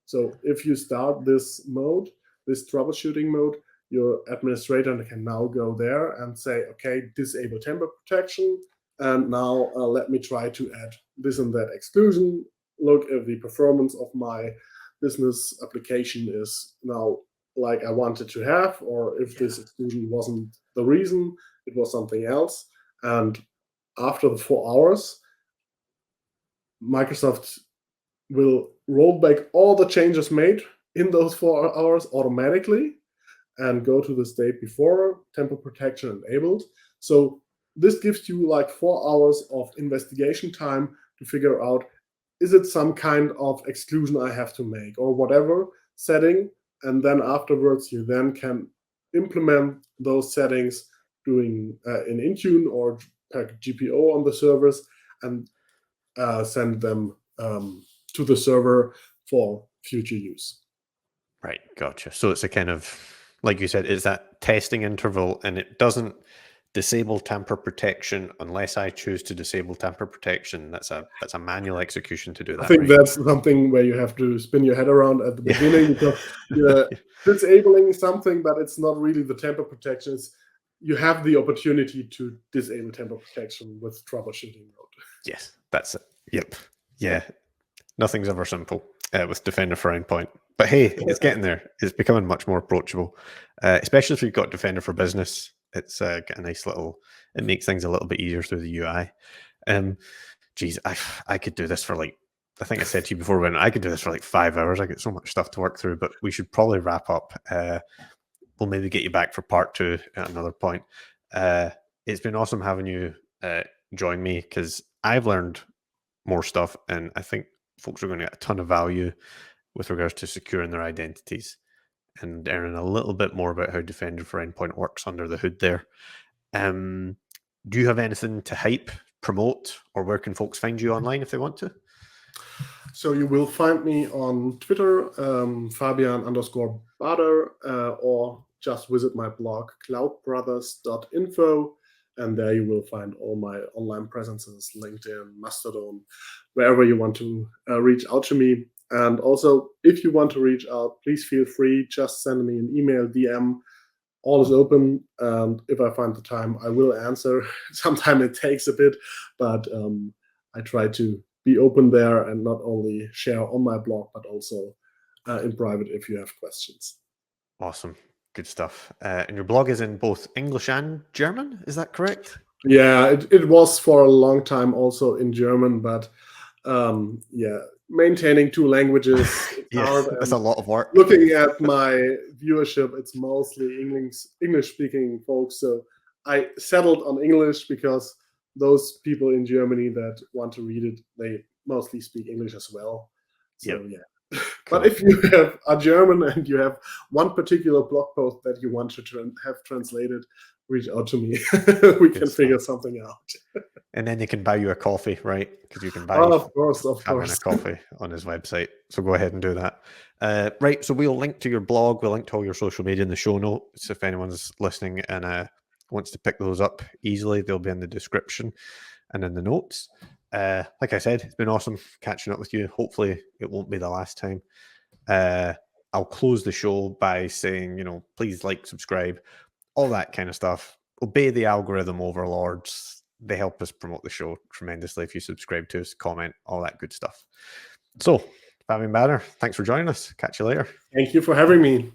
So if you start this mode, this troubleshooting mode, your administrator can now go there and say, okay, disable tamper protection, and now let me try to add this and that exclusion. Look if the performance of my business application is now like I wanted to have, or if this exclusion wasn't the reason, it was something else. And after the 4 hours, Microsoft will roll back all the changes made in those 4 hours automatically. and go to the state before Tamper protection enabled. So this gives you like 4 hours of investigation time to figure out, is it some kind of exclusion I have to make or whatever setting, and then afterwards you then can implement those settings doing in Intune or GPO on the servers and send them to the server for future use. Right, gotcha. So it's a kind of, like you said, it's that testing interval, and it doesn't disable tamper protection unless I choose to disable tamper protection. That's a manual execution to do that. I think right? that's something where you have to spin your head around at the beginning because you're disabling something, but it's not really the tamper protection. You have the opportunity to disable tamper protection with troubleshooting mode. Yes, that's it. Yep. Yeah. Nothing's ever simple with Defender for Endpoint. But hey, it's getting there. It's becoming much more approachable, especially if you've got Defender for Business. It's got a nice little, it makes things a little bit easier through the UI. Geez, I could do this for like, I think I said to you before, when I could do this for like 5 hours. I get so much stuff to work through, but we should probably wrap up. We'll maybe get you back for part 2 at another point. It's been awesome having you join me because I've learned more stuff, and I think folks are going to get a ton of value with regards to securing their identities and learning a little bit more about how Defender for Endpoint works under the hood there. Do you have anything to hype, promote, or where can folks find you online if they want to? So you will find me on Twitter, Fabian_Bader, or just visit my blog, cloudbrothers.info. And there you will find all my online presences, LinkedIn, Mastodon, wherever you want to reach out to me. And also, if you want to reach out, please feel free. Just send me an email, DM. All is open. And if I find the time, I will answer. Sometimes it takes a bit, but I try to be open there and not only share on my blog, but also in private if you have questions. Awesome. Good stuff. And your blog is in both English and German, is that correct? Yeah, it was for a long time also in German, but yeah, maintaining 2 languages is hard. That's a lot of work. Looking at my viewership, it's mostly English-speaking folks. So I settled on English because those people in Germany that want to read it, they mostly speak English as well. So yeah. Cool. But if you have a German and you have one particular blog post that you want to have translated, reach out to me. We can figure something out. And then they can buy you a coffee, right? Because you can buy of course. a coffee on his website. So go ahead and do that. Right. So we'll link to your blog. We'll link to all your social media in the show notes. If anyone's listening and wants to pick those up easily, they'll be in the description and in the notes. Like I said, it's been awesome catching up with you. Hopefully it won't be the last time. I'll close the show by saying, please like, subscribe, all that kind of stuff. Obey the algorithm overlords. They help us promote the show tremendously if you subscribe to us, comment, all that good stuff. So, Fabian Bader, thanks for joining us. Catch you later. Thank you for having me.